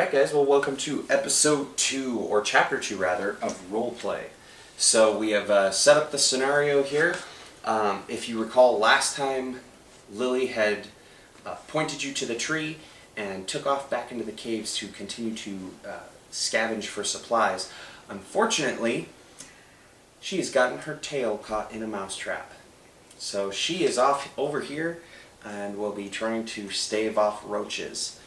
Alright guys, well welcome to episode 2, or chapter 2 rather, of Roleplay. So we have set up the scenario here. If you recall, last time Lily had pointed you to the tree and took off back into the caves to continue to scavenge for supplies. Unfortunately, she has gotten her tail caught in a mousetrap. So she is off over here and will be trying to stave off roaches.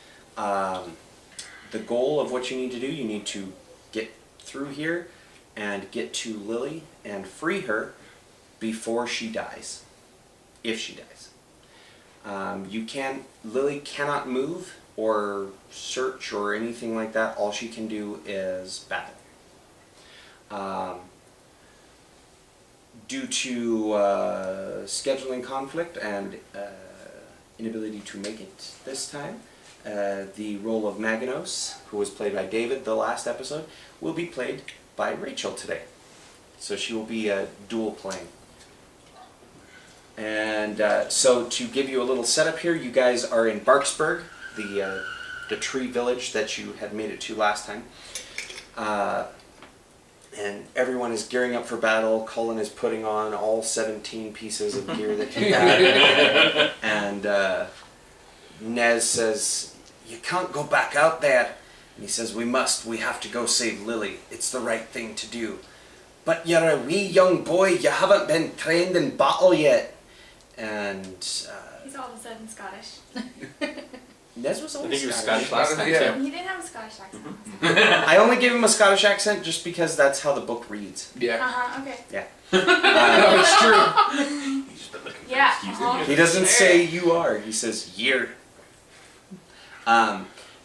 The goal of what you need to do, you need to get through here and get to Lily and free her before she dies. If she dies. Lily cannot move or search or anything like that. All she can do is battle. Due to scheduling conflict and inability to make it this time, the role of Maganos, who was played by David the last episode, will be played by Rachel today. So she will be dual playing. And so to give you a little setup here, you guys are in Barksburg, the tree village that you had made it to last time. And everyone is gearing up for battle. Cullen is putting on all 17 pieces of gear that he had. And Nez says, "You can't go back out there." And he says, "We must. We have to go save Lily. It's the right thing to do." "But you're a wee young boy. You haven't been trained in battle yet." And he's all of a sudden Scottish. Nez was always I think he was Scottish. Scottish last time too. He didn't have a Scottish accent. I only gave him a Scottish accent just because that's how the book reads. Yeah. Okay. Yeah. No, it's true. He's just been looking for Yeah. an excuse to He doesn't say "you are," he says "year."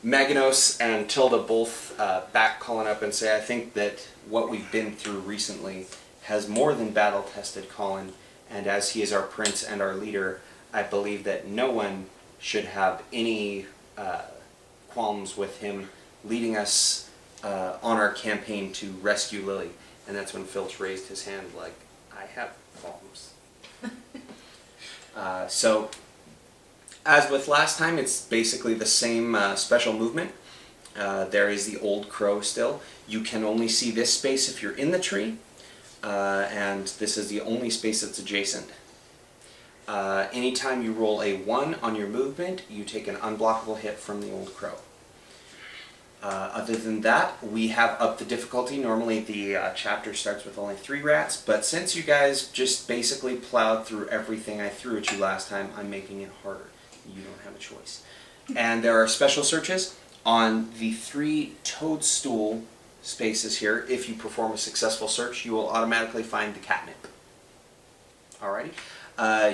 Maganos and Tilda both back Colin up and say, "I think that what we've been through recently has more than battle-tested Colin, and as he is our prince and our leader, I believe that no one should have any qualms with him leading us on our campaign to rescue Lily." And that's when Filch raised his hand like, "I have qualms." So, as with last time, it's basically the same special movement. There is the old crow still. You can only see this space if you're in the tree, and this is the only space that's adjacent. Anytime you roll a 1 on your movement, you take an unblockable hit from the old crow. Other than that, we have upped the difficulty. Normally the chapter starts with only 3 rats, but since you guys just basically plowed through everything I threw at you last time, I'm making it harder. You don't have a choice. And there are special searches on the 3 toadstool spaces here. If you perform a successful search, you will automatically find the catnip. Alrighty.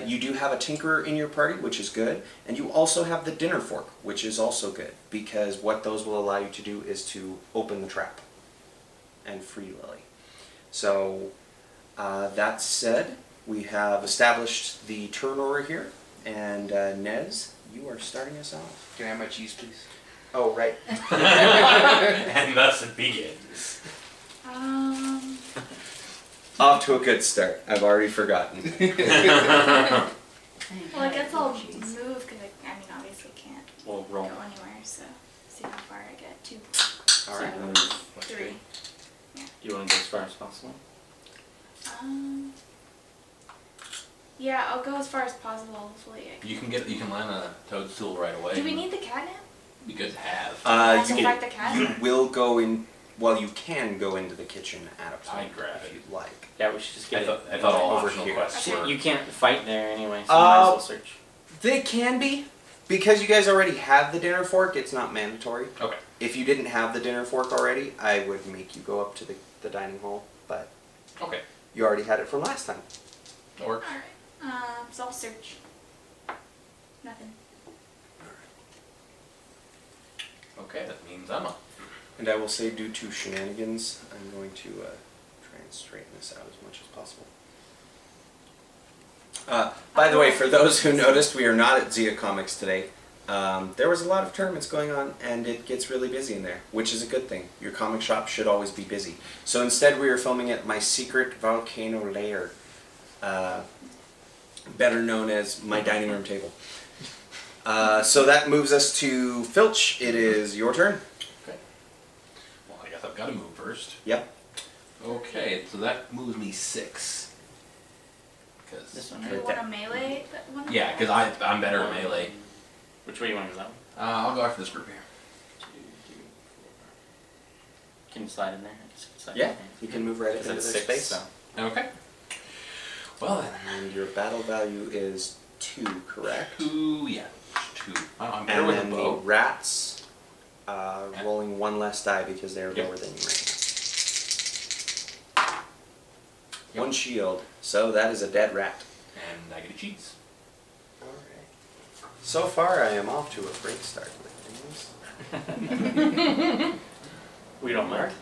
You do have a tinkerer in your party, which is good, and you also have the dinner fork, which is also good, because what those will allow you to do is to open the trap and free Lily. So, that said, we have established the turn order here, and Nez, you are starting us off. Can I have my cheese, please? Oh, right. And thus it begins. Off to a good start. I've already forgotten. Well, I guess I'll move because I mean, obviously can't We'll go roll. anywhere. So see how far I get. 2. Alright. So, 3. You want to go as far as possible? Yeah, I'll go as far as possible. Hopefully, You can land on a toadstool right away. do we need the catnip? Be good to have. I have to You fight the cat. will go in. Well, you can go into the kitchen at a point I'd grab if it. you'd like. Yeah, we should just get I thought all over optional here. quests Okay. were. You can't fight there anyway, so you might as well search. They can be, because you guys already have the dinner fork. It's not mandatory. Okay. If you didn't have the dinner fork already, I would make you go up to the dining hall, but Okay. you already had it from last time. That works. Alright. So I'll search. Nothing. Okay, that means I'm up. And I will say, due to shenanigans, I'm going to try and straighten this out as much as possible. By the way, for those who noticed, we are not at Zeta Comics today. There was a lot of tournaments going on, and it gets really busy in there, which is a good thing. Your comic shop should always be busy. So instead, we are filming at my secret volcano lair, better known as my dining room table. So that moves us to Filch. It is your turn. Okay. gotta move first. Yep. Okay, so that moves me 6. This Cause, one, Do right? you want a melee one? yeah, because I'm better at melee. Which way you want to go? That one? I'll go after this group here. 2, 3, 4. Can you slide in there? Slide Yeah, in there. you can move right up It's into at their 6, space. so. Okay. Well then. And your battle value is 2, correct? 2, yeah. 2. I'm better And with a then the bow. rats rolling 1 less die because they're Yep. lower than you right now. Yep. 1 shield, so that is a dead rat. And I get a cheese. Alright. So far, I am off to a great start with things. We don't mind.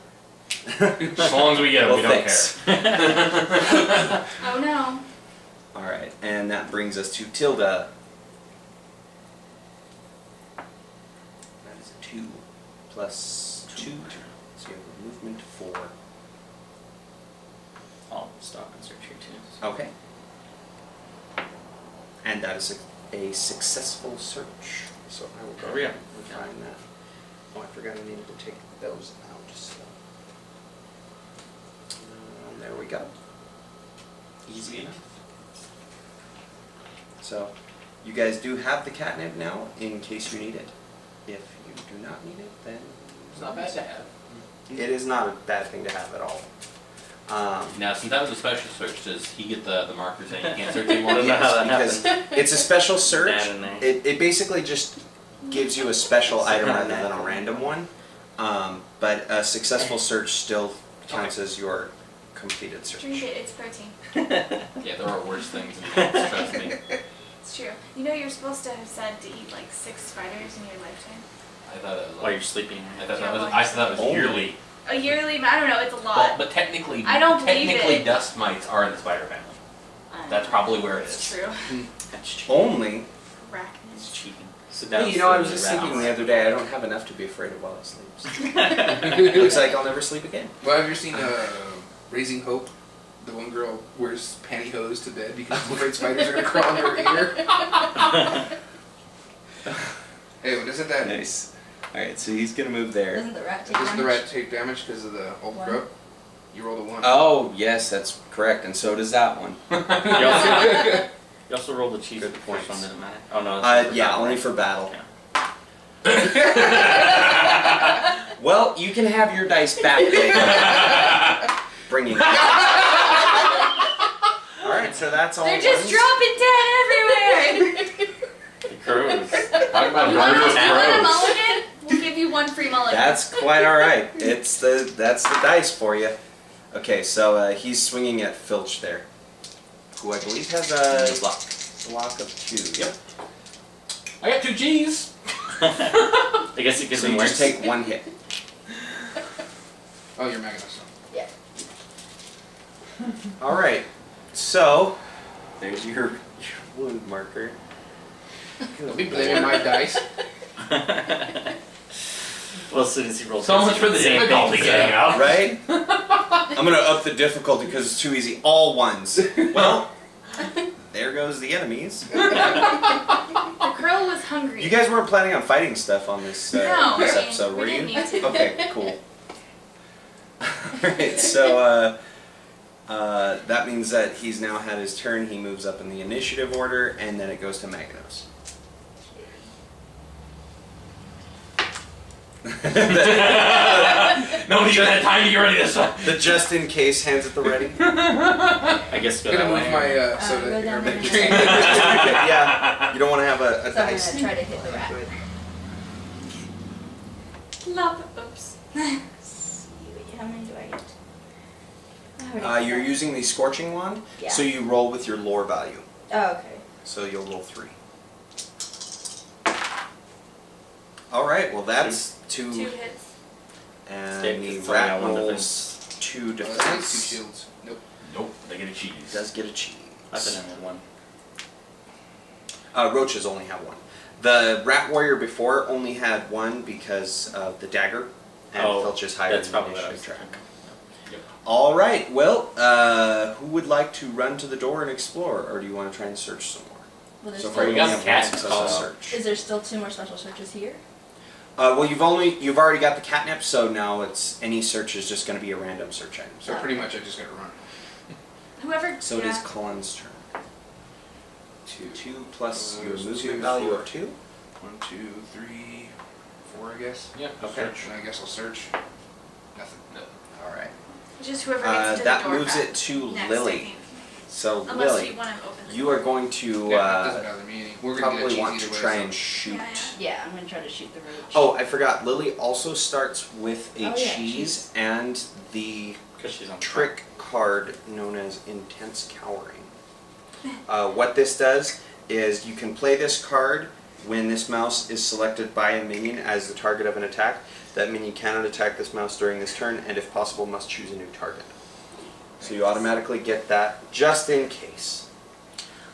As long as we get it, Well, we don't thanks. care. Oh no. Alright, and that brings us to Tilda. That is a 2 plus 2. So you have a movement 4. I'll stop and search here too. Okay. And that is a successful search. So I will go There we go. and find that. Oh, I forgot I needed to take those out. So. There we go. Easy enough. So, you guys do have the catnip now in case you need it. If you do not need it, then It's not bad to have. it is not a bad thing to have at all. Now, since that was a special search, does he get the marker saying he can't search anymore? I don't know how that because it's a special search. Bad in there. It basically just gives you a special item rather than a random one. But a successful search still counts as your completed search. Drink it, it's protein. Yeah, there are worse things in cats, trust me. It's true. You know you're supposed to have said to eat like 6 spiders in your lifetime? I thought it was While you're sleeping. I thought that was Oh. yearly. A yearly, I don't know, it's a lot. But technically, I don't believe technically it. dust mites are in the spider family. That's probably where it It's is. true. That's cheating. Only, It's Arachnids. cheating. So hey, you know, I was just thinking the other day, I don't have enough to be afraid of while I sleep. Looks like I'll never sleep again. Well, have you ever seen Raising Hope? The one girl wears pantyhose to bed because she's afraid spiders are going to crawl in her ear. Hey, what isn't that? Nice. Alright, so he's gonna move there. Doesn't the rat take Doesn't the damage? rat take damage because of the old One. crow? You rolled a 1. Oh, yes, that's correct, and so does that one. You also rolled the cheese. Good The first points. one didn't matter. Oh no. That's Yeah, only for battle. Well, you can have your dice back later. Bringing it. Alright, so that's all. They're just ones. dropping dead everywhere! The crows. Talk about You want murderous a crows. mulligan? We'll give you 1 free mulligan. That's quite alright. That's the dice for you. Okay, so he's swinging at Filch there, who I believe has a block of 2. Yep. I got 2 G's. I guess it gives So him you worse. just take 1 hit. Oh, you're Magnus. Yeah. Alright, so there's your wound marker. Don't be blaming my dice. Well, as soon as he rolls. So much for the same difficulty thing, getting out. Right? I'm gonna up the difficulty because it's too easy. All 1s. Well, there goes the enemies. The crow was hungry. You guys weren't planning on fighting stuff on this, No, this I mean, episode, we were you? didn't need to. Okay, cool. Alright, so that means that he's now had his turn. He moves up in the initiative order, and then it goes to Magnus. Nobody even had time to get ready this one. The just in case hands at the ready. I guess go I'm that gonna move way. my go soda down or there. Mediterranean. Yeah, you don't want to have a So I'm dice. gonna try to hit the rat. Love. Oops. How many do I get? I already You're did that. using the Scorching Wand, Yeah. so you roll with your lore value. Oh, okay. So you'll roll 3. Alright, well that's 2. 2 hits. And Stay, the it's only got rat one rolls 2 Oh, that's defense. 2 shields. Nope. Nope, they get a cheese. Does get a cheese. I've been in one. Roaches only have 1. The rat warrior before only had 1 because of the dagger, and Oh, Filch is higher That's than probably the what I was initiative trying. track. Alright, well, who would like to run to the door and explore, or do you want to try and search some more? Well, there's So still far you we only got have the cat 1 successful call. search. Is there still 2 more special searches here? Well, you've already got the catnip, so now it's any search is just going to be a random search item. So pretty much I just gotta run. Whoever. So it is yeah. Colin's turn. 2. 2 plus your So movement 2, value 4. of 2. 1, 2, 3, 4, I guess. Yeah. Okay. And I guess I'll search. Nothing. No. All right. Just whoever gets to the That door moves first. it to Next, I Lily. think. So Unless Lily, you want to open the you door. are going to Yeah, it doesn't bother me any. We're gonna get a probably cheese want either to way, try so- and shoot. Yeah, Yeah, I'm gonna try to shoot the roach. Oh, I forgot. Lily also starts with a Oh, yeah, cheese and the Because she's on trick card known as Intense Cowering. What this does is you can play this card when this mouse is selected by a minion as the target of an attack. That minion cannot attack this mouse during this turn, and if possible, must choose a new target. So you automatically get that just in case.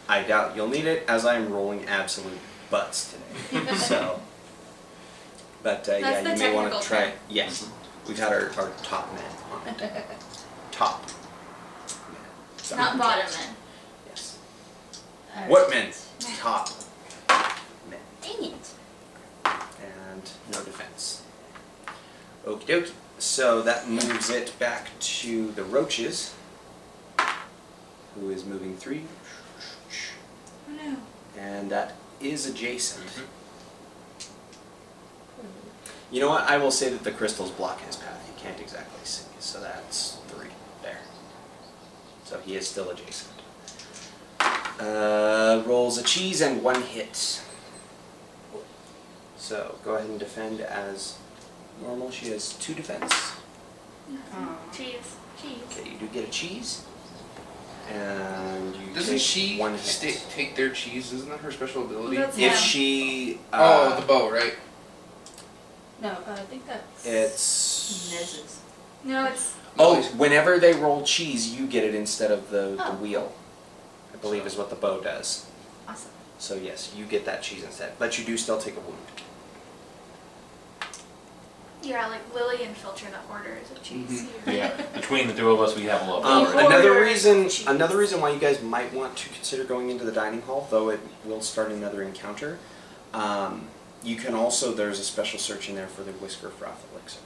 I doubt you'll need it, as I am rolling absolute butts today. So, but That's yeah, the you may want technical to try. term. Yes, we've had our top men on it. Top. Men. So- Not bottom men. Yes. Alright. What men? Top men. Dang it. And no defense. Okie dokie. So that moves it back to the roaches, who is moving 3. Oh no. And that is adjacent. You know what? I will say that the crystals block his path. He can't exactly see, so that's 3 there. So he is still adjacent. Rolls a cheese and 1 hit. So go ahead and defend as normal. She has 2 defense. Aw. Cheese. Cheese. Okay, you do get a cheese. And you Doesn't take she 1 hit. take their cheese? Isn't that her special ability? That's- If Yeah. she... Oh, the bow, right? No, I think that's It's... Nez's. No, it's. Oh, whenever they roll cheese, you get it instead of the Oh. wheel. I believe is what the bow does. Awesome. So yes, you get that cheese instead. But you do still take a wound. Yeah, like Lily and Filter the orders of cheese. Mhm. Yeah. Between the two of us, we have a love. Oh, for it. Order Another cheese. reason why you guys might want to consider going into the dining hall, though it will start another encounter. You can also, there's a special search in there for the Whisker Froth Elixir,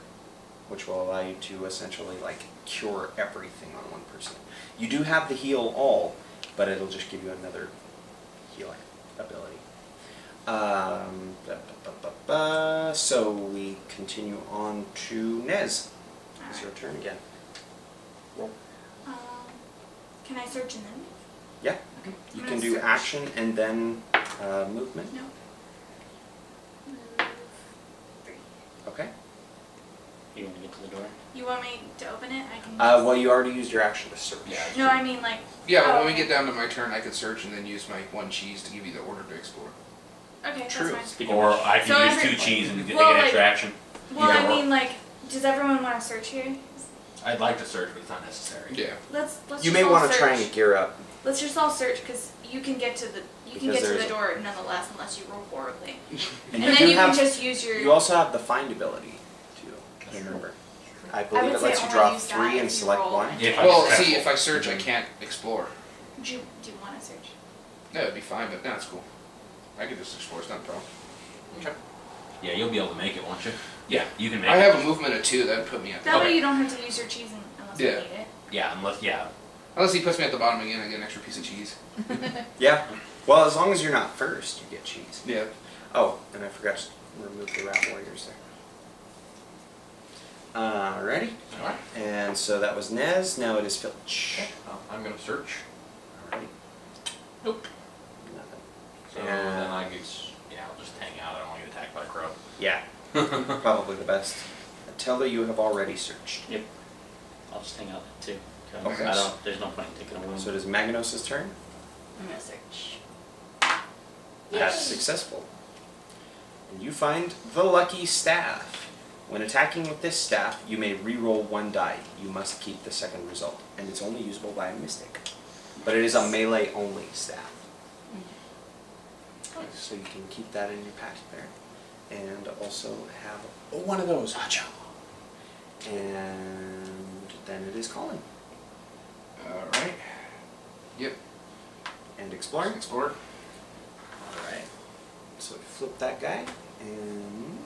which will allow you to essentially like cure everything on one person. You do have the heal all, but it'll just give you another healing ability. So we continue on to Nez. It's your turn again. Roll. Can I search and then? Yeah. Okay. You I'm can gonna do search. action and then movement. No. Move 3. Okay. You want to get to the door? You want me to open it? I can. Well, you already used your action to search. Yeah. No, I mean like. Yeah, but Oh, when we okay. get down to my turn, I could search and then use my 1 cheese to give you the order to explore. Okay, True. that's fine. Speaking Or of, I can So use every- 2 cheese and get Well, an like- extra action. Well, Yeah. I mean like, does everyone want to search here? I'd like to search, but it's not necessary. Yeah. Let's You just may all want to search. try and gear up. Let's just all search because you can get to the Because get to there's the a- door nonetheless unless you roll horribly. And, And you then do you have, can just use your. You also have the find ability too. Remember, I believe would it say lets you only draw use that 3 if and you select roll 1. and- If I'm Well, successful. see, if I search, I can't explore. Do you want to search? That would be fine, but that's cool. I could just explore, it's not a problem. Okay. Yeah, you'll be able to make it, won't you? Yeah, you can make I it. have a movement of 2, that'd put me at the That way Okay. you don't have to use your cheese unless you Yeah. need it. Yeah, Unless he puts me at the bottom again, I get an extra piece of cheese. Yeah. Well, as long as you're not first, you get cheese. Yeah. Oh, and I forgot to remove the rat warriors there. Alrighty. Alright. And so that was Nez. Now it is Filch. I'm gonna search. Alrighty. Nope. Nothing. So Yeah. then I guess, yeah, I'll just hang out. I don't want to get attacked by a crow. Yeah. Probably the best. Tilda, you have already searched. I'll just hang out too. 'Cause Okay. I don't. There's no point in taking a wound. So it is Magnos' turn. I'm gonna search. That's Yay. successful. And you find the lucky staff. When attacking with this staff, you may re-roll 1 die. You must keep the second result, and it's only usable by a mystic. But it is a melee only staff. So you can keep that in your pack there. And also have one of those. Hacha. And then it is Colin. Alright. Yep. And exploring. Explore. Alright. So flip that guy, and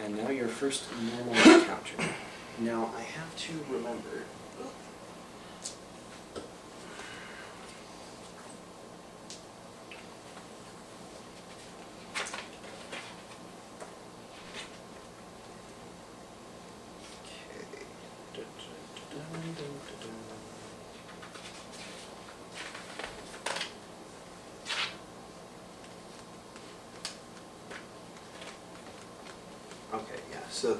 And now your first normal encounter. Now I have to remember. Okay, yeah. So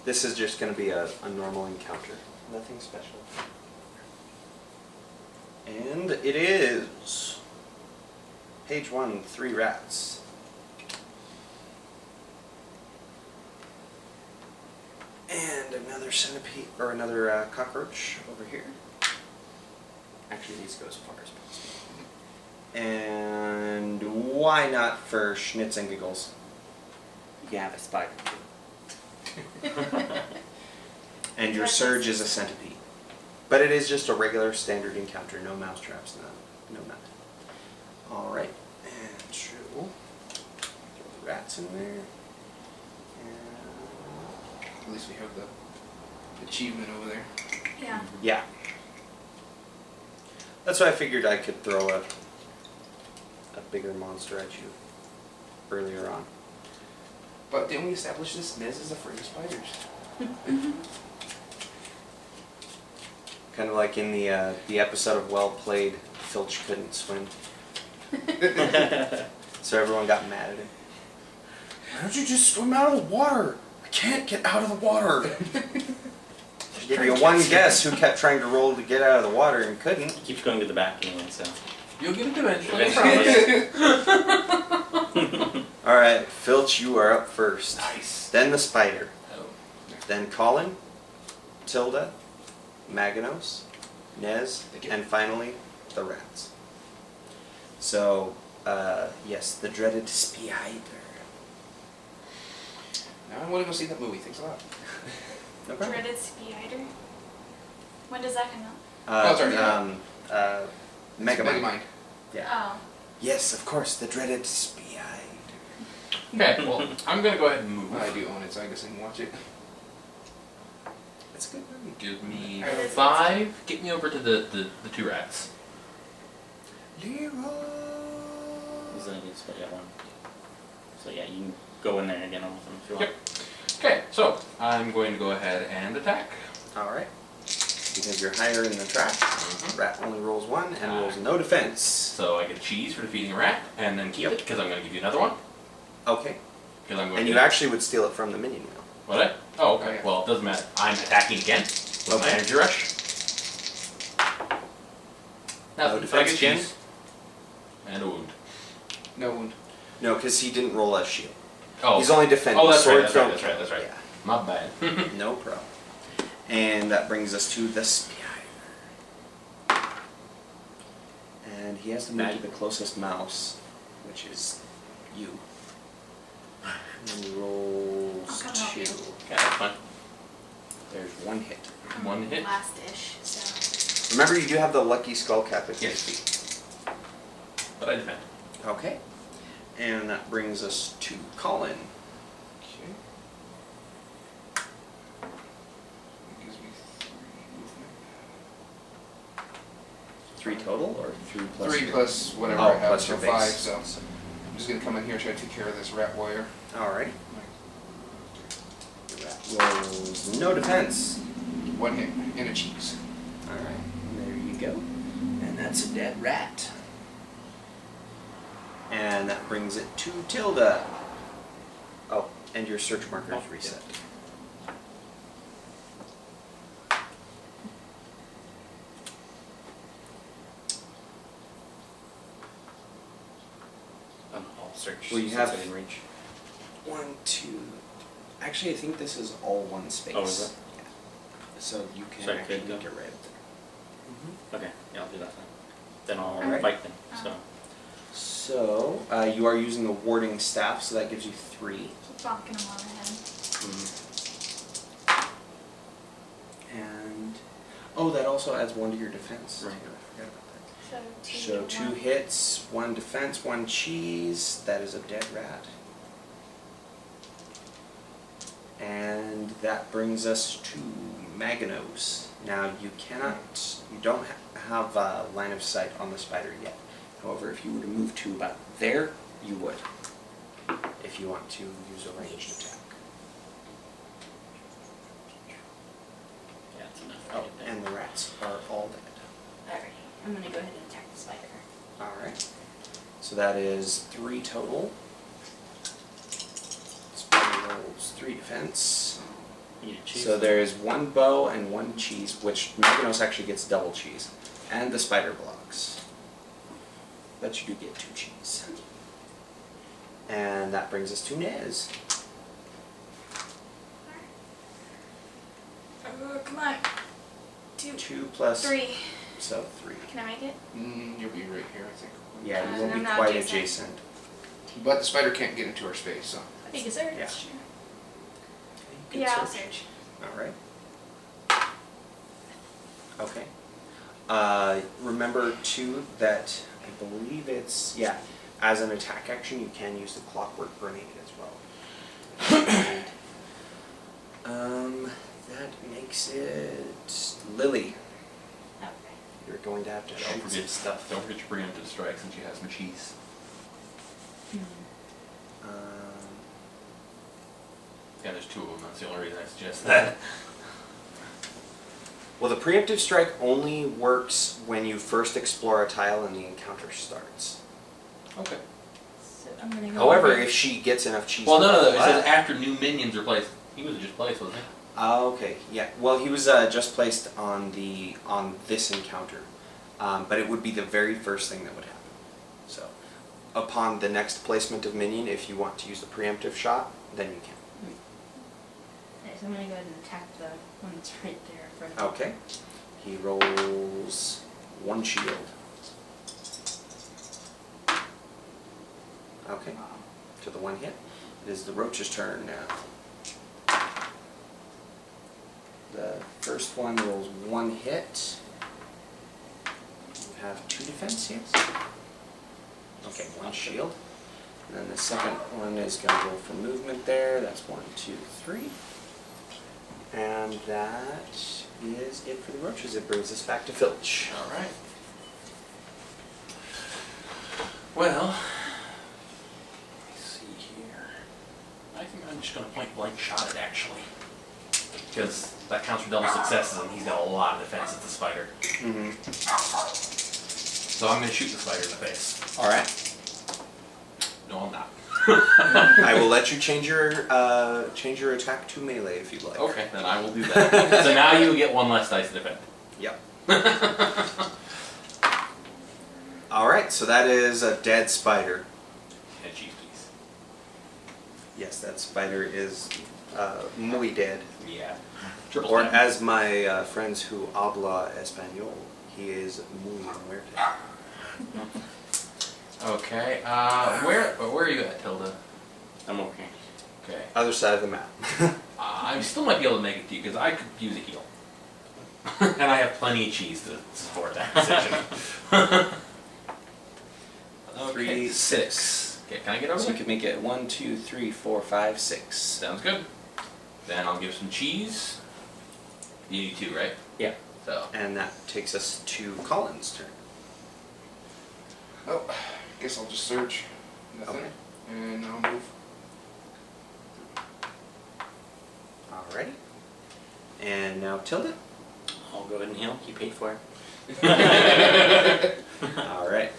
this is just going to be a normal encounter. Nothing special. And it is page 1, 3 rats. And another centipede or another cockroach over here. Actually, these go as far as possible. And why not for schnitz and giggles? You can have a spider. And your surge is a centipede. But it is just a regular standard encounter, no mouse traps, no nothing. Alright, and throw the rats in there. And At least we have the achievement over there. Yeah. yeah. That's why I figured I could throw a bigger monster at you earlier on. But didn't we establish this Nez is afraid of spiders? Kind of like in the episode of Well Played, Filch couldn't swim. So everyone got mad at him. Why don't you just swim out of the water? I can't get out of the water. Give you one guess who kept trying to roll to get out of the water and couldn't. He keeps going to the back anyway, so. You'll get it eventually. Eventually. Alright, Filch, you are up first. Nice. Then the spider. Oh. Then Colin, Tilda, Maganos, Nez, Thank you. and finally the rats. So, yes, the dreaded spider. Now I want to go see that movie. Thanks a lot. No problem. Dreaded spider. When does that come out? Oh, it's already Megamind. Megamind. Yeah. Oh. Yes, of course, the dreaded spider. Okay, well, I'm gonna go ahead and move. I do own it, so I guess I can watch it. That's a good movie. Give me Alright. 5. Get me over to the 2 rats. Leroy. He's gonna get split, yeah, one. So yeah, you can go in there again with him if you want. Okay, so I'm going to go ahead and attack. Alright. Because you're higher in the track, rat only rolls 1 and rolls no defense. So I get a cheese for defeating a rat, and then keep Yep. it because I'm going to give you another one. Okay. Because I'm going And to. you actually would steal it from the minion wheel. What? Oh, okay. Oh, yeah. Well, it doesn't matter. I'm attacking again with my Okay. energy rush. No Nothing. So I defense get again? cheese and a wound. No wound. No, because he didn't roll a shield. Oh. He's only defending. Oh, that's sword right. thrown That's right. That's right. Yeah. My bad. No problem. And that brings us to the spider. And he has to move to the closest mouse, which is you. And he rolls I'll come help 2. you. Okay, that's fine. There's 1 hit. One hit. Last-ish, so. Remember, you do have the lucky skull cap at your Yes. feet. But I defend. Okay. And that brings us to Colin. Okay. That gives me 3 movement. 3 total, or 3 plus? 3 plus whatever Oh, I have, plus so your 5. base. So I'm just gonna come in here and try to take care of this rat warrior. Alright. Rolls no defense. 1 hit and a cheese. Alright, there you go. And that's a dead rat. And that brings it to Tilda. Oh, and your search marker is reset. I'll search. Well, you since have- I didn't reach. 1, 2. Actually, I think this is all one space. Oh, is it? Yeah. So you can So I actually could make go? it right up there. Okay, yeah, I'll do that then. Then I'll Alright. fight them. So So, you are using a warding staff, so that gives you 3. Keep bonking him on the head. And, oh, that also adds 1 to your defense. Right. I forgot about that. So So 2 hits, 1 defense, 1 cheese. That is a dead rat. And that brings us to Maganos. Now you don't have line of sight on the spider yet. However, if you were to move to about there, you would. If you want to use a ranged attack. Yeah, it's enough. Oh, right there. and the rats are all dead. Alright, I'm gonna go ahead and attack the spider. Alright. So that is 3 total. Spider rolls 3 defense. You need to choose So one. there is 1 bow and 1 cheese, which Maganos actually gets double cheese. And the spider blocks. But you do get 2 cheese. And that brings us to Nez. Oh, come on. 2, 2 plus 3. So 3. Can I make it? You'll be right here, I think. Yeah, you And won't be I'm not quite adjacent. adjacent. But the spider can't get into our space, so. How big is it? Yeah. Sure. You can Yeah, I'll search. search. Alright. Okay. Remember too that I believe it's, as an attack action you can use the clockwork grenade as well. That makes it Lily. Okay. You're going to have to Don't shoot some forget stuff. Don't forget your preemptive strike since you have some cheese. Yeah, there's 2 of them. That's the only reason I suggest that. Well, the preemptive strike only works when you first explore a tile and the encounter starts. Okay. So I'm gonna go However, ahead. if she gets enough cheese. Well, no. It What? says after new minions are placed. He was just placed, wasn't he? Okay, yeah. Well, he was just placed on this encounter, but it would be the very first thing that would happen. So, upon the next placement of minion, if you want to use the preemptive shot, then you can. Okay, so I'm gonna go ahead and attack the one that's right there in front of me. Okay. He rolls 1 shield. Okay. To the 1 hit. It is the roach's turn now. The first one rolls 1 hit. You have 2 defense hits. Okay, 1 shield. And then the second one is going to roll for movement there. That's 1, 2, 3. And that is it for the roaches. It brings us back to Filch. All right. Well, let's see here. I think I'm just going to point blank shot it actually, because that counts for double successes, and he's got a lot of defense at the spider. Mm-hmm. So I'm going to shoot the spider in the face. All right. No, I'm not. I will let you change your attack to melee if you'd like. Okay, then I will do that. So now you get 1 less dice to defend. Yep. All right. So that is a dead spider. And cheese, please. Yes, that spider is muy dead. Yeah. Triple Or stamp. as my friends who habla español, he is muy muerte. Okay. Where are you at, Tilda? I'm over here. Okay. Other side of the map. I still might be able to make it to you because I could use a heal. And I have plenty of cheese to support that decision. Okay, 3, 6. Okay, can I get over So you there? can make it 1, 2, 3, 4, 5, 6. Sounds good. Then I'll give some cheese. You need 2, right? Yeah. So, And that takes us to Colin's turn. Oh, guess I'll just search. Nothing. Okay. And I'll move. Alrighty. And now Tilda. I'll go ahead and heal. You paid for it. Alright.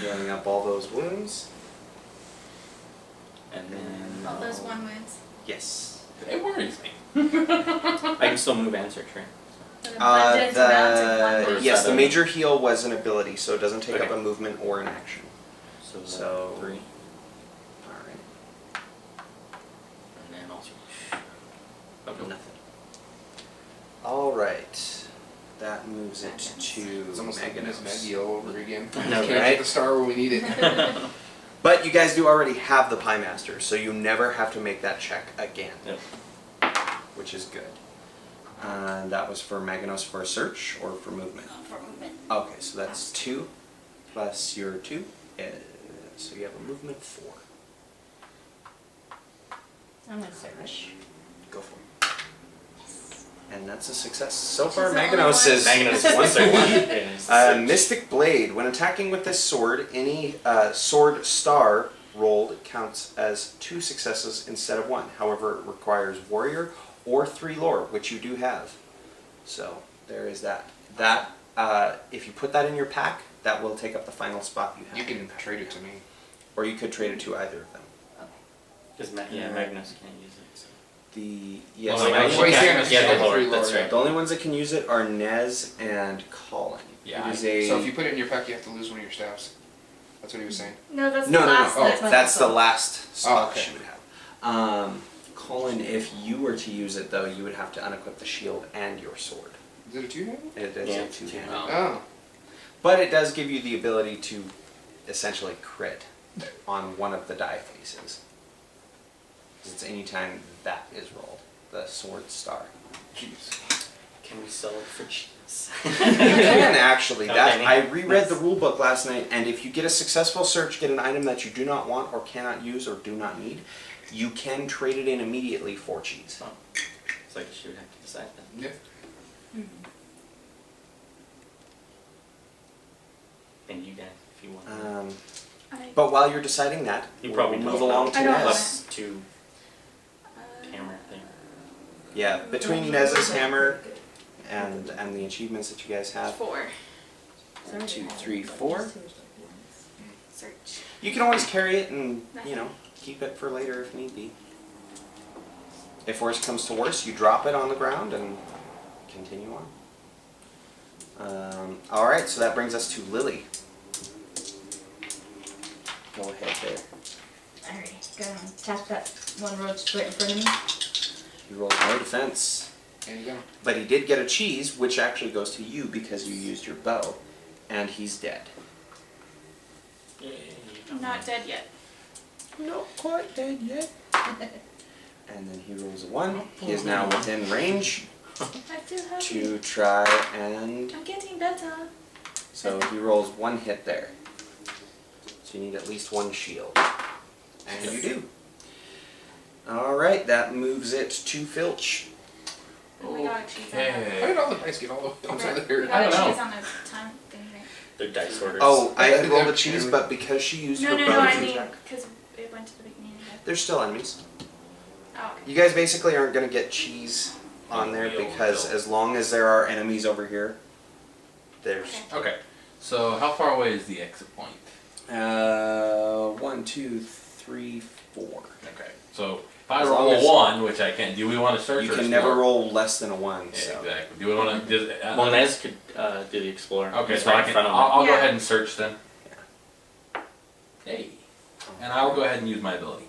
Healing up all those wounds. And then All those I'll- 1 wounds. Yes. it worries me. I can still move and search, right? So the abundance amounts of 1 wound. Yes, the Seven. major heal was an ability, so it doesn't take up Okay. a movement or an action. So, So- 3. Alright. And then also. Nothing. Alright. That moves it to It's almost like Miss Maganos. Maggie all over again. know, Can't right? get the star where we need it. But you guys do already have the Pie Master, so you never have to make that check again. Yep. Which is good. That was for Maganos for a search or for movement? For movement. Okay, so that's 2 plus your 2. So you have a movement 4. I'm gonna search. Go for it. And that's a success. So She's far, the only Maganos one. is Magnus one is the third. one. Yeah, it's the search. Mystic Blade. When attacking with this sword, any sword star rolled counts as 2 successes instead of 1. However, it requires warrior or 3 lore, which you do have. So there is that. That if you put that in your pack, that will take up the final spot you have. You in your can pack. trade it to me. Or you could trade it to either of them. Because Magnus can't use it. So. The yes, Well, Magnus- Well, he's yeah, got yeah, the three lore, that's lore, right. the only ones that can use it are Nez and Colin. Yeah, It is a So if you put it in your pack, you have to lose one of your staffs. That's what he was saying. No, that's no, the no, last no. one. That's That's the my- last spot okay. she would have. Colin, if you were to use it though, you would have to unequip the shield and your sword. Is it a two-handed? It is Yeah, a it's a two-handed. Oh. But it does give you the ability to essentially crit on one of the die faces. It's any time that is rolled, the sword star. Jeez. Can we sell it for cheese? You can actually. That Okay. I reread Nice. the rule book last night, and if you get a successful search, get an item that you do not want or cannot use or do not need, you can trade it in immediately for cheese. Oh. It's like she would have to decide that. Yeah. And you guys, if you want. But while you're deciding that, you we'll probably move don't along know. to I don't Nez. want Plus 2 hammer thing. Yeah, between Nez's hammer and the achievements that you guys have, 4. 1, 2, 3, 4. Search. You can always carry it and keep it for later if need be. If worse comes to worse, you drop it on the ground and continue on. All right, so that brings us to Lily. Go ahead there. Alright, gonna tap that one roach right in front of me. You rolled no defense, And you go. but he did get a cheese, which actually goes to you because you used your bow, and he's dead. I'm not dead yet. Not quite dead yet. And then he rolls a 1. He is now within range I feel happy. to try and... I'm getting better. So he rolls 1 hit there. So you need at least 1 shield. And you do. Alright, that moves it to Filch. Oh, we got a cheese on How Okay. did all the dice get all the way We outside there? got I a don't know. cheese on a time thing, right? They're dice orders. Oh, I had rolled a Yeah. cheese, but because she used No, her no, bow no, I to mean, attack- because it went to the beginning of it. There's still enemies. Oh, okay. You guys basically aren't going to get cheese on there Wheel, because wheel. as long as there are enemies over here, there's... Okay. Okay. So how far away is the exit point? 1, 2, 3, 4. Okay. So if I As roll long a as- 1, which I can't, do we want to search You or can explore? never roll less than a 1, Yeah, so... exactly. Do we want to? Well, Nez could do the explorer. Okay, He's so right I in can. front of I'll go Yeah. ahead and search then. Hey, and I'll go ahead and use my ability.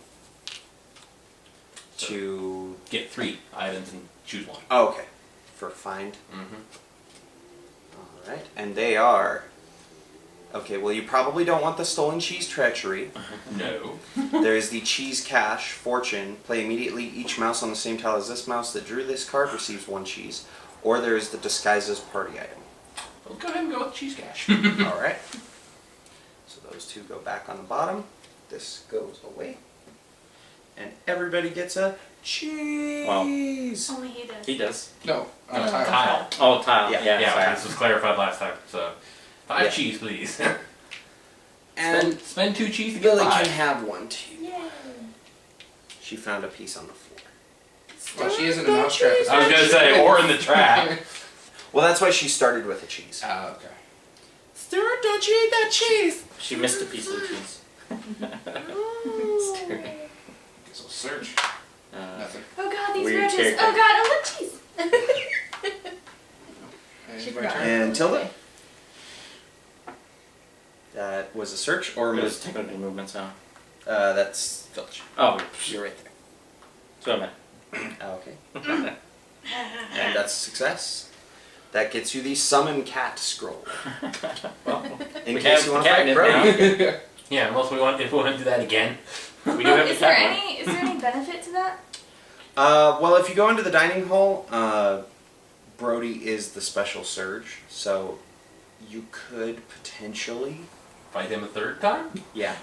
To... Get 3 items and choose 1. Oh, okay. For find. Mm-hmm. Alright, and they are... Okay, well you probably don't want the stolen cheese treachery. No. There is the cheese cache, fortune. Play immediately. Each mouse on the same tile as this mouse that drew this card receives 1 cheese. Or there is the disguises party item. Let's go ahead and go with cheese cash. Alright. So those 2 go back on the bottom. This goes away. And everybody gets a cheese! Only he does. He does. No, on a tile. Tile. Oh, tile. Yeah. Yeah, Yeah, sorry. this was clarified last time. So 5 Yeah. cheese, please. And spend 2 cheese to get Lily 5. can have 1 too. Yay. She found a piece on the floor. Well, she isn't a mousetrap. I was gonna say, or in the trap. Well, that's why she started with a cheese. Ah, okay. Stuart, don't you eat that cheese! She missed a piece of the cheese. Guess I'll search. Nothing. Oh god, these Weird roaches. character. Oh god, I love cheese. And She my cried. turn. And Tilda? That was a search or It was move? technically movement, so. That's Filch. Oh, You're right there. so am I. Okay. And that's a success. That gets you the summon cat scroll. Well, In we case have you want to the fight catnip Brody. Yeah, unless we want, if we want to do that again. We do have Is the there cat one. is there any benefit to that? Well, if you go into the dining hall, Brody is the special surge, so you could potentially, Fight him a 3rd time? yeah,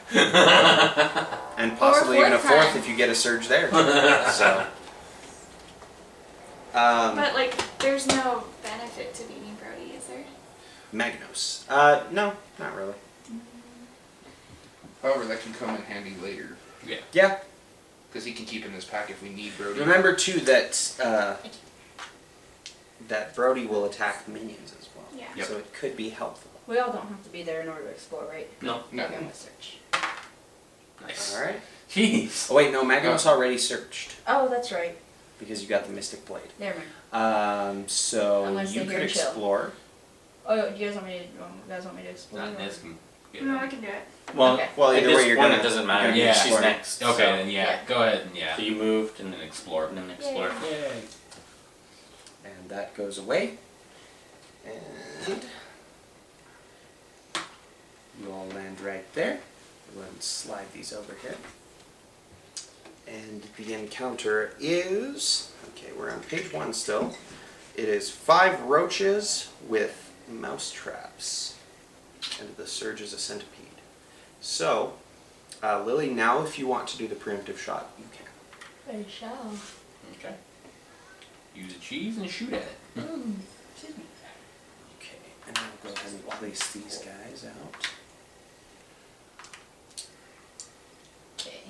and possibly even a fourth fourth time. if you get a surge there. So But like, there's no benefit to beating Brody, is there? Magnos. No, not really. However, that can come in handy later. Yeah. Because he can keep in his pack if we need Brody. Remember too that that Brody will attack minions as well. Yeah. Yep. So it could be helpful. We all don't have to be there in order to explore, right? No. No. Okay, I'm gonna search. Nice. All right. Jeez. Oh wait, no, Magnos already searched Oh, that's right. because you got the Mystic Blade. Never mind. So I'm gonna you stay could here and chill. explore. Oh, do you guys want me to explore? Not or- this can get No, it. I can do it. Well, Okay. Well, at either this way, you're point gonna. it doesn't you're matter. gonna be Yeah, she's exploring. next. Okay, so. then yeah, Yeah. go ahead and yeah. So you moved and then explored and then explored. Yay. And that goes away. And you all land right there. Go ahead and slide these over here. And the encounter is, okay, we're on page 1 still. It is 5 roaches with mouse traps. And the surge is a centipede. So, Lily, now if you want to do the preemptive shot, you can. I shall. Okay. Use a cheese and shoot at it. Excuse me. Okay, and I'll go ahead and place these guys out. Okay.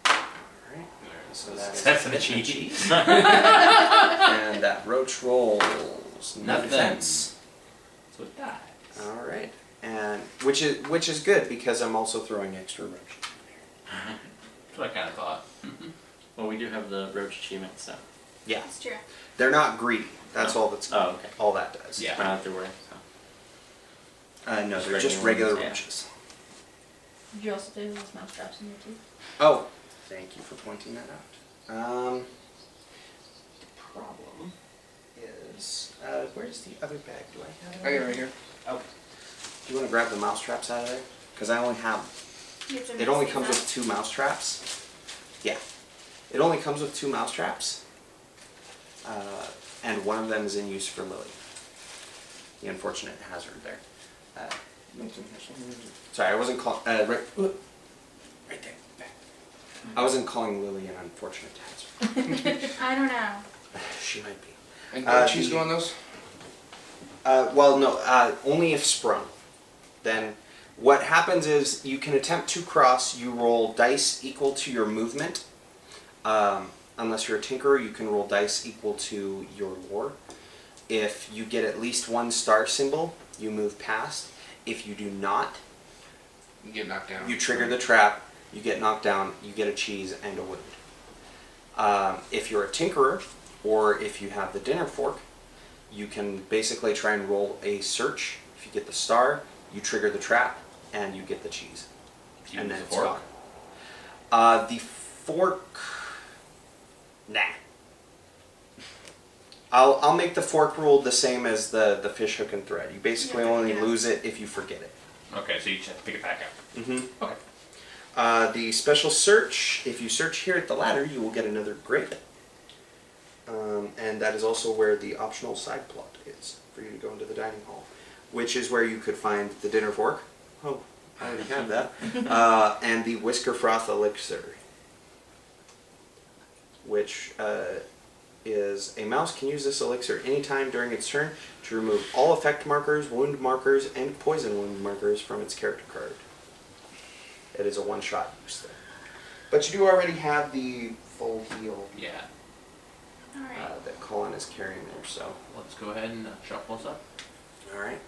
Alright, so that is That's a hit cheese. And that roach rolls no Nothing. defense. So it dies. Alright, and which is good because I'm also throwing extra roaches. That's what I kind of thought. Well, we do have the roach achievement, so. Yeah, That's true. they're not greedy. That's all that's Oh, okay. all that does. Yeah. I don't have to worry. So. No, Just they're just regular regular ones, yeah. roaches. Did you also do those mouse traps in there too? Oh, thank you for pointing that out. The problem is, where's the other bag? Do I have it? I got it right here. Oh. Do you want to grab the mouse traps out of there? Because I only have. You have to It only mix comes these with 2 mouse traps. Yeah. It only comes with 2 mouse traps. And one of them is in use for Lily. The unfortunate hazard there. Sorry, I wasn't calling. Right there. Back. I wasn't calling Lily an unfortunate hazard. up. I don't know. She might be. And Uh, cheese the- go on those? Well, no, only if sprung. Then what happens is you can attempt to cross, you roll dice equal to your movement. Unless you're a tinkerer, you can roll dice equal to your lore. If you get at least 1 star symbol, you move past. If you do not, You get knocked down. you trigger the trap, you get knocked down, you get a cheese and a wound. If you're a tinkerer, or if you have the dinner fork, you can basically try and roll a search. If you get the star, you trigger the trap, and you get the cheese. Do you And use then a it's fork? gone. The fork... Nah. I'll make the fork rule the same as the fish hook and thread. You basically Yeah, only yeah. lose it if you forget it. Okay, so you just have to pick it back up. Mm-hmm. Okay. The special search, if you search here at the ladder, you will get another grape. And that is also where the optional side plot is, for you to go into the dining hall, which is where you could find the dinner fork. Oh, I already have that. And the whisker froth elixir, which is a mouse can use this elixir anytime during its turn to remove all effect markers, wound markers, and poison wound markers from its character card. It is a one-shot use there. But you do already have the full heal Yeah. Alright. that Colin is carrying there, so. Let's go ahead and shuffle this up. Alright.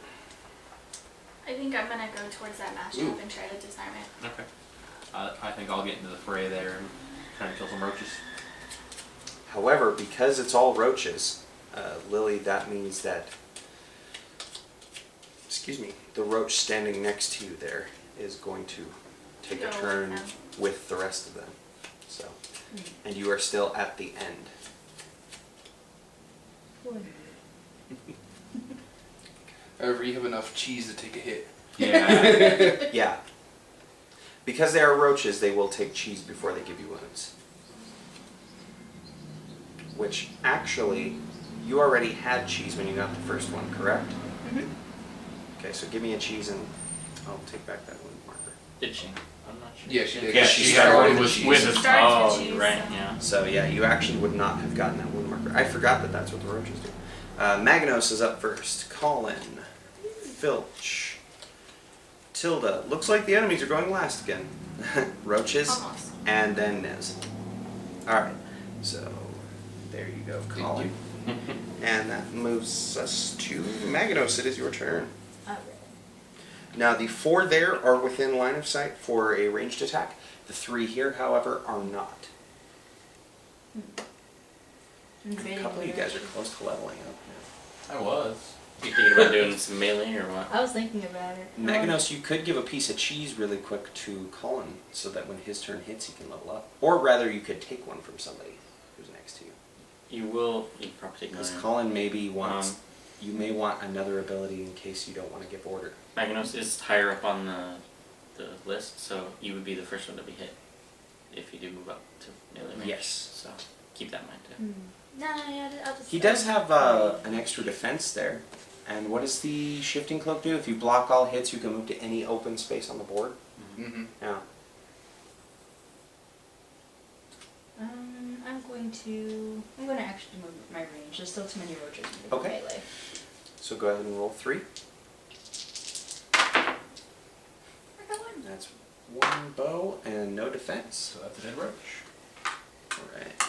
I think I'm gonna go towards that mouse trap and try to disarm it. Okay. I think I'll get into the fray there and try and kill some roaches. However, because it's all roaches, Lily, that means that, excuse me, the roach standing next to you there is going to take Go a with turn them. with the rest of them. So, and you are still at the end. However, you have enough cheese to take a hit. Yeah. Yeah. Because they are roaches, they will take cheese before they give you wounds. Which, actually, you already had cheese when you got the first one, correct? Mhm. Okay, so give me a cheese and I'll take back that wound marker. Did she? I'm not sure. Yeah, she did. Yeah, She she started had one with with, cheese. with She a started Oh, with cheese, you're right. so- Yeah. So yeah, you actually would not have gotten that wound marker. I forgot that that's what the roaches do. Magnos is up first. Colin, Filch, Tilda. Looks like the enemies are going last again. Roaches, Almost. and then Nez. All right. So there you go, Colin. And that moves us to Magnos. It is your turn. Alright. Now the 4 there are within line of sight for a ranged attack. The 3 here, however, are not. A couple of you guys are close to leveling up now. I was. You thinking about doing some melee or what? I was thinking about it. Meganos, you could give a piece of cheese really quick to Colin so that when his turn hits, he can level up. Or rather, you could take one from somebody who's next to you. You will. You probably take Because mine. Colin maybe wants, you may want another ability in case you don't want to give order. Magnos is higher up on the list, so you would be the first one to be hit if you do move up to melee range. Yes. So keep that in mind too. Nah, yeah, I'll just. He does have an extra defense there. And what does the shifting cloak do? If you block all hits, you can move to any open space on the board. Mm-hmm. Yeah. I'm going to actually move my range. There's still too many roaches in the Okay. melee. So go ahead and roll 3. I got one. That's 1 bow and no defense. So that's a dead roach. Alright.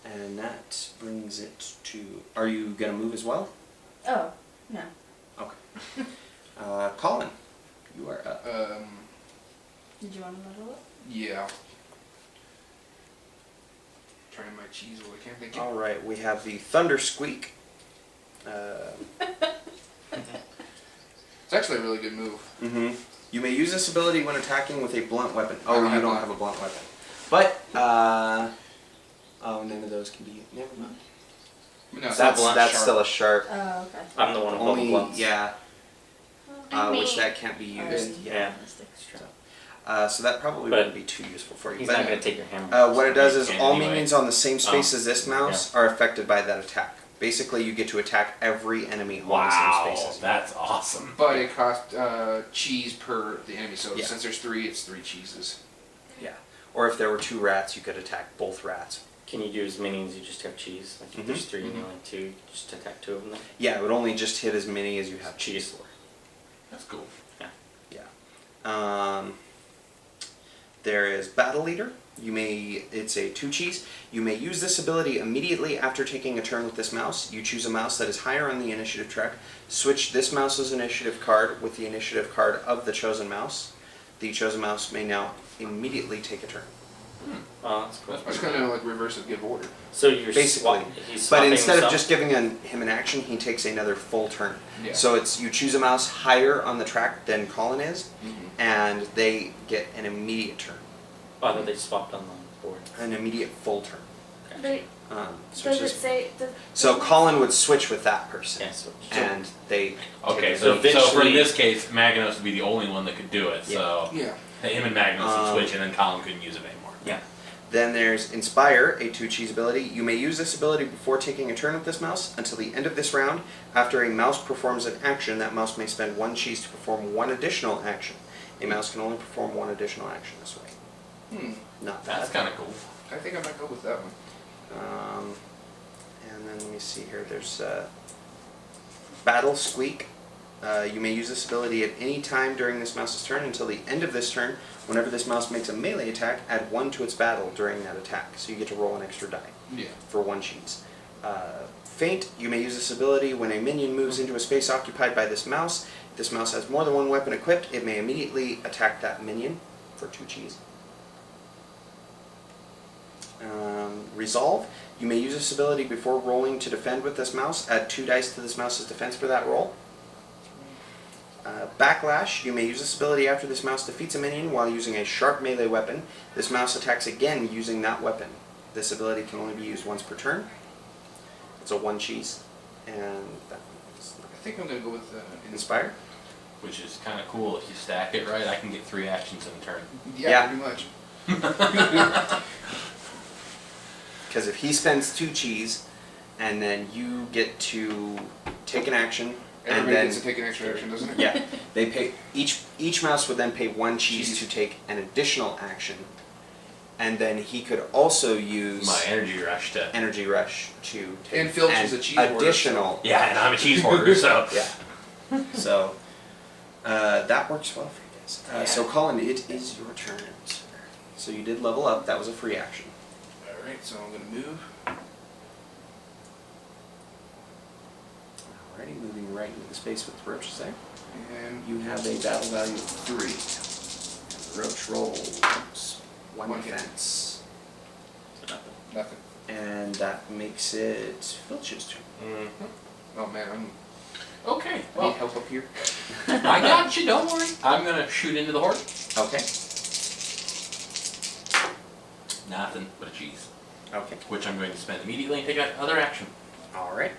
And that brings it to... Are you going to move as well? Oh, no. Okay. Colin, you are up. Did you want to level up? Yeah. Trying my cheese while I can't think. Alright, we have the Thunder Squeak. It's actually a really good move. Mm-hmm. You may use this ability when attacking with a blunt weapon. I Oh, don't you have don't one. have a blunt weapon. But, oh, none of those can be... Never mind. No, it's That's not blunt, that's sharp. still a sharp. Oh, okay. I'm the one with all the Only, blunts. yeah, I which mean, that can't be used. Oh, Yeah. Yeah. So that probably But wouldn't be too useful for you. He's But, not gonna take your hammer. what it does is Yeah, all anyway. minions on the same space Oh. as this mouse are affected by that attack. Basically, you get to attack every enemy on the same space Wow, as you. that's awesome. But it costs cheese per the enemy, so Yeah. since there's 3, it's 3 cheeses. Yeah. Or if there were 2 rats, you could attack both rats. Can you do as minions? You just have cheese. Like if Mhm. there's 3 and you only 2, you just attack 2 of them. Then. Yeah, it would only just hit as many as you have Cheese. cheese for. That's cool. Yeah. There is Battle Leader. It's a 2 cheese. You may use this ability immediately after taking a turn with this mouse. You choose a mouse that is higher on the initiative track. Switch this mouse's initiative card with the initiative card of the chosen mouse. The chosen mouse may now immediately take a turn. Oh, that's cool. It's kind of like reverse of give order. So you're Basically. he's But swapping instead of some- just giving him an action, he takes another full turn. Yeah. So it's you choose a mouse higher on the track than Colin is, Mm-hmm. and they get an immediate turn, Oh, that they swapped on the board. an immediate full turn. But So, does it's it just- say? so Colin would switch with that person, Yeah, so and they. Okay, take so, the- so for eventually- in this case, Magnos would be the only one that could do it. So Yeah. him and Magnos would switch, Um, and then Colin couldn't use it anymore. yeah. Then there's Inspire, a 2 cheese ability. You may use this ability before taking a turn with this mouse until the end of this round. After a mouse performs an action, that mouse may spend 1 cheese to perform 1 additional action. A mouse can only perform 1 additional action this way. Not bad. That's kind of cool. I think I might go with that one. And then let me see here. There's Battle Squeak. You may use this ability at any time during this mouse's turn until the end of this turn. Whenever this mouse makes a melee attack, add 1 to its battle during that attack. So you get to roll an extra die Yeah. for 1 cheese. Feint. You may use this ability when a minion moves into a space occupied by this mouse. If this mouse has more than 1 weapon equipped, it may immediately attack that minion for 2 cheese. Resolve. You may use this ability before rolling to defend with this mouse. Add 2 dice to this mouse's defense for that roll. Backlash. You may use this ability after this mouse defeats a minion while using a sharp melee weapon. This mouse attacks again using that weapon. This ability can only be used once per turn. It's a 1 cheese. And that is I think I'm going to go with Inspire. Which is kind of cool. If you stack it right, I can get 3 actions in a turn. Yeah, pretty much. Because if he spends 2 cheese, and then you get to take an action, Everybody then gets to take an extra action, doesn't it? yeah, they pay each mouse would then pay 1 cheese to take an additional action, and then he could also use My energy rush to. energy rush to take And Filch an is a cheese hoarder, additional. Yeah, and I'm a cheese hoarder, so. Yeah. So that works well for you guys. So Colin, it is your turn, sir. So you did level up. That was a free action. Alright, so I'm gonna move. Alrighty, moving right into the space with the roaches there. And You have a battle value of 3. And the roach rolls 1 One hit. defense. So nothing. nothing. And that makes it Filch's turn. Mm-hmm. Oh man, I'm Okay, need well, help up here. I got you, don't worry. I'm gonna shoot into the horde. Okay. Nothing but a cheese. Okay. Which I'm going to spend immediately and take that other action. Alright.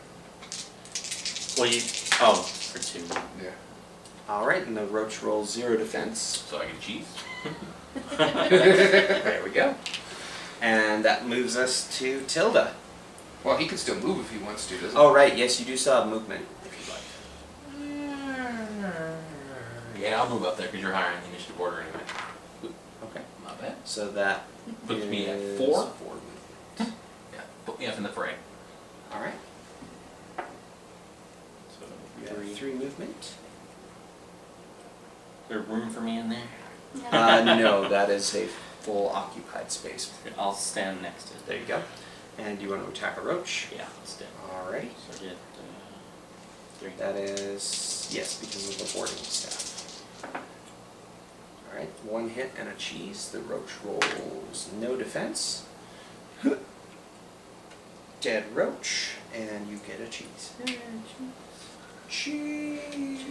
Well, you. Oh, for 2. Yeah. Alright, and the roach rolls 0 defense. So I get a cheese. There we go. And that moves us to Tilda. Well, he can still move if he wants to, doesn't he? Oh, right, yes, you do still have movement, if you'd like. Yeah, I'll move up there because you're higher on the initiative order anyway. Okay. Not bad. So that Puts me at is 4. 4 movement. Yeah, put me up in the fray. Alright. So You have 3 movement. Is there room for me in there? No, that is a full occupied space. I'll stand next to it. There you go. And you want to attack a roach? Yeah, I'll stand. Alrighty. So I get 3. That is, yes, because of the hoarding staff. Alright, 1 hit and a cheese. The roach rolls no defense. Dead roach, and you get a cheese. Cheese.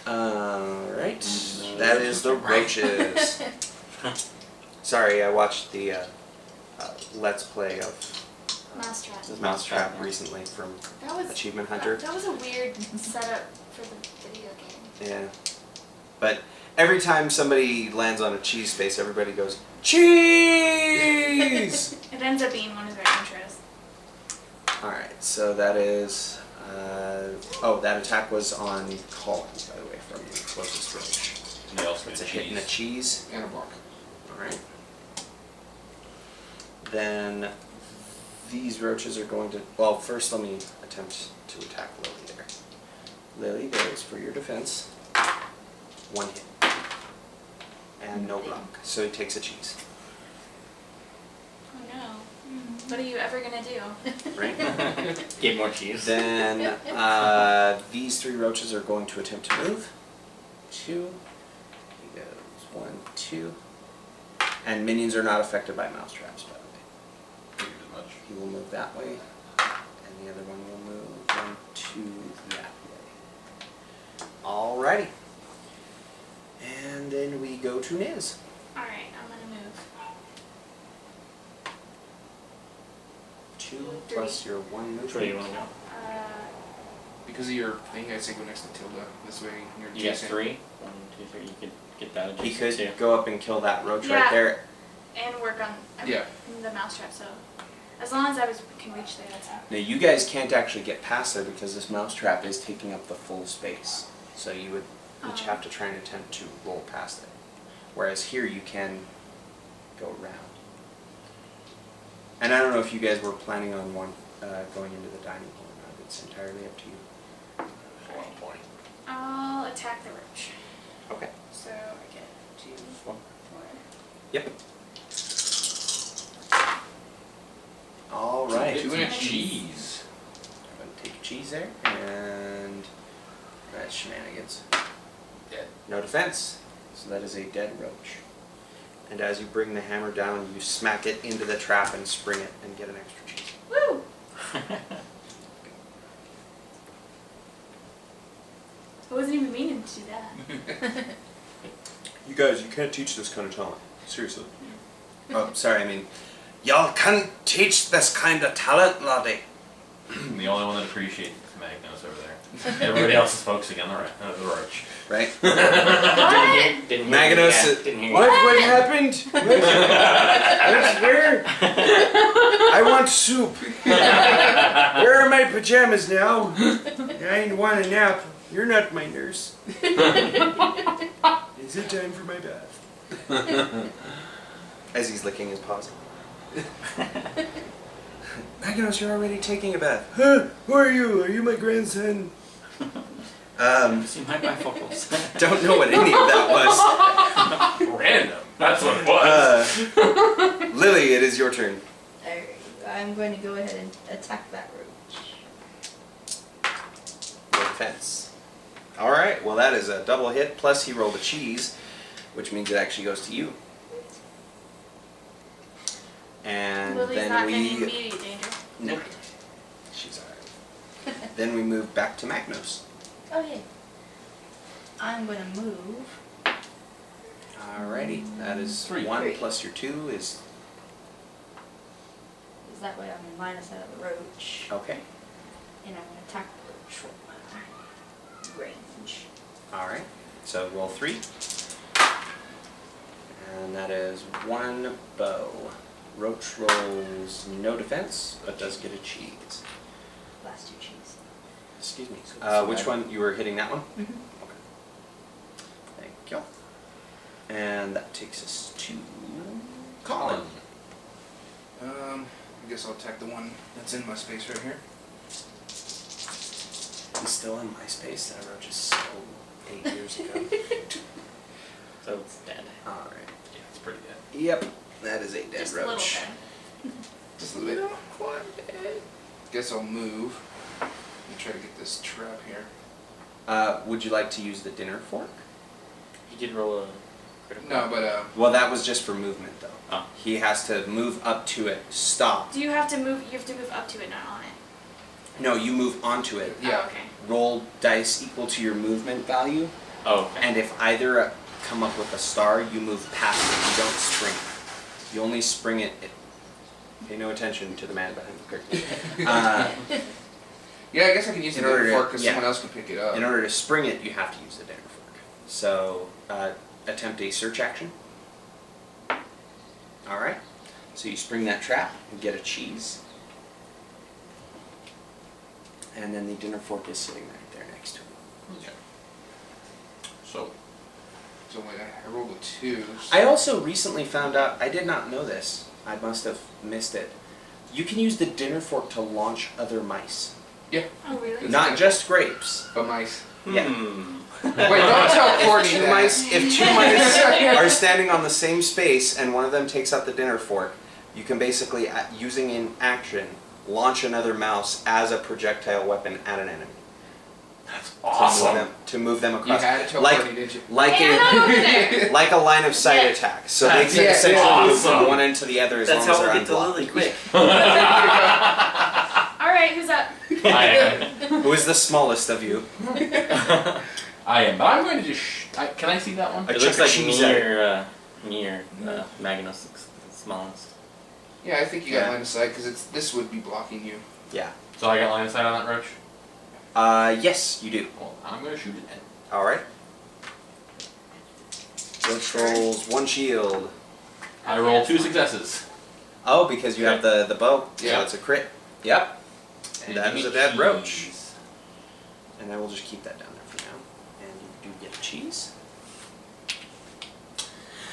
Alright, that is the roaches. Sorry, I watched the Let's Play of Mousetrap. the Mousetrap recently from That was Achievement Hunter. That was a weird setup for the video game. Yeah. But every time somebody lands on a cheese space, everybody goes, cheese! It ends up being one of their intros. Alright, so that is, that attack was on Colin, by the way, from your closest roach. And they also It's get a hit and a cheese. And a block. Alright. Then these roaches are going to, well, first let me attempt to attack Lily there. Lily, that is for your defense. 1 hit. And no block. So he takes a cheese. Oh no. What are you ever gonna do? Right? Get more cheese. Then these 3 roaches are going to attempt to move. 2. He goes 1, 2. And minions are not affected by mousetraps, by the way. Figured as much. He will move that way, and the other one will move 1, 2 that way. Alrighty. And then we go to Niz. Alright, I'm gonna move. 2 3. plus your 1 movement. Which way do you want to go? Because of your thing, I'd say go next to Tilda. This way you're You got chasing. 3. 1, 2, 3. You could get that He adjacent could too. go up and kill that roach Yeah. right there. And work on Yeah. the mousetrap, so as long as I can reach there, that's fine. Now you guys can't actually get past there because this mousetrap is taking up the full space. So you would each have to try and attempt to roll past it. Whereas here you can go around. And I don't know if you guys were planning on going into the dining hall or not. It's entirely up to you. I'll attack the roach. Okay. So I get 2, 4. Yep. All right. 2 and a cheese. Cheese. I'm gonna take a cheese there, and that's shenanigans. Dead. No defense. So that is a dead roach. And as you bring the hammer down, you smack it into the trap and spring it and get an extra cheese. Woo! I wasn't even meaning to do that. You guys, you can't teach this kind of talent. Seriously. Oh, sorry, I mean, y'all can't teach this kind of talent, laddie. The only one that appreciates it is Magnus over there. Everybody else is focusing on the roach. Right? What? Didn't hear Magnus, you. Yeah, didn't hear you. what happened? What's here? I want soup. Where are my pajamas now? I want a nap. You're not my nurse. Is it time for my bath? As he's licking his paws. Magnus, you're already taking a bath. Huh? Who are you? Are you my grandson? See my bifocals. Don't know what any of that Random. That's what it was. was. Lily, it is your turn. Alright, I'm going to go ahead and attack that roach. Your defense. Alright, well that is a double hit, plus he rolled a cheese, which means it actually goes to you. And Lily's then not in any we... immediate danger. No. She's alright. Then we move back to Magnos. Okay. I'm going to move. Alrighty, that is 3. 1 plus your 2 is... Because that way I'm in line of sight of the roach. Okay. And I'm going to attack the roach from my range. Alright, so roll 3. And that is 1 bow. Roach rolls no defense, but does get a cheese. Last 2 cheese. Excuse me. So Which I- one? You were hitting that one? Mm-hmm. Okay. Thank you. And that takes us to Colin. I guess I'll attack the one that's in my space right here. He's still in MySpace. That roach is so 8 years ago. So it's dead. Alright. Yeah, it's pretty good. Yep, that is a dead Just a little roach. bit. Just a little bit. Guess I'll move and try to get this trap here. Would you like to use the dinner fork? He did roll a critical. No, but Well, that was just for movement, though. Oh. He has to move up to it, stop. Do you have to move? You have to move up to it, not on it. No, you move onto it. yeah. Oh, okay. Roll dice equal to your movement value, Oh, okay. and if either come up with a star, you move past it. You don't spring it. You only spring it. Pay no attention to the man behind the curtain. Yeah, I guess I can use the In order dinner to- fork because yeah. someone else can pick it up. In order to spring it, you have to use the dinner fork. So, attempt a search action. Alright. So you spring that trap and get a cheese. And then the dinner fork is sitting right there next to it. Okay. So, So wait, I rolled a 2. I also recently found out, I did not know this, I must have missed it. You can use the dinner fork to launch other mice. Yeah, Oh, really? It's Not kinda- just grapes. but mice. Yeah. Wait, don't tell Courtney Two that. mice, if 2 mice are standing on the same space and one of them takes out the dinner fork, you can basically, using in action, launch another mouse as a projectile weapon at an enemy. that's To move them You across. had to tell like, Courtney, didn't you? like Hey, I'm not over there. like a line of sight Yeah. attack. So That's they can essentially move awesome. from one end to the other as That's long as how they're we'll get to unblocked. Lily quick. All right, who's up? I am. Who is the smallest of you? I am. But I'm going to just. Can I see that one? A It chunk looks of like cheese near Magnus looks the smallest. Yeah, I think you got Yeah. line of sight because this would be blocking you. Yeah. So I got line of sight on that roach? Yes, you do. Well, I'm going to shoot it then. Alright. Roach rolls 1 shield. I roll 2 successes. Oh, because you have the bow. Yeah. So it's a crit. Yep. And That give is me a dead cheese. roach. And I will just keep that down there for now. And you do get cheese.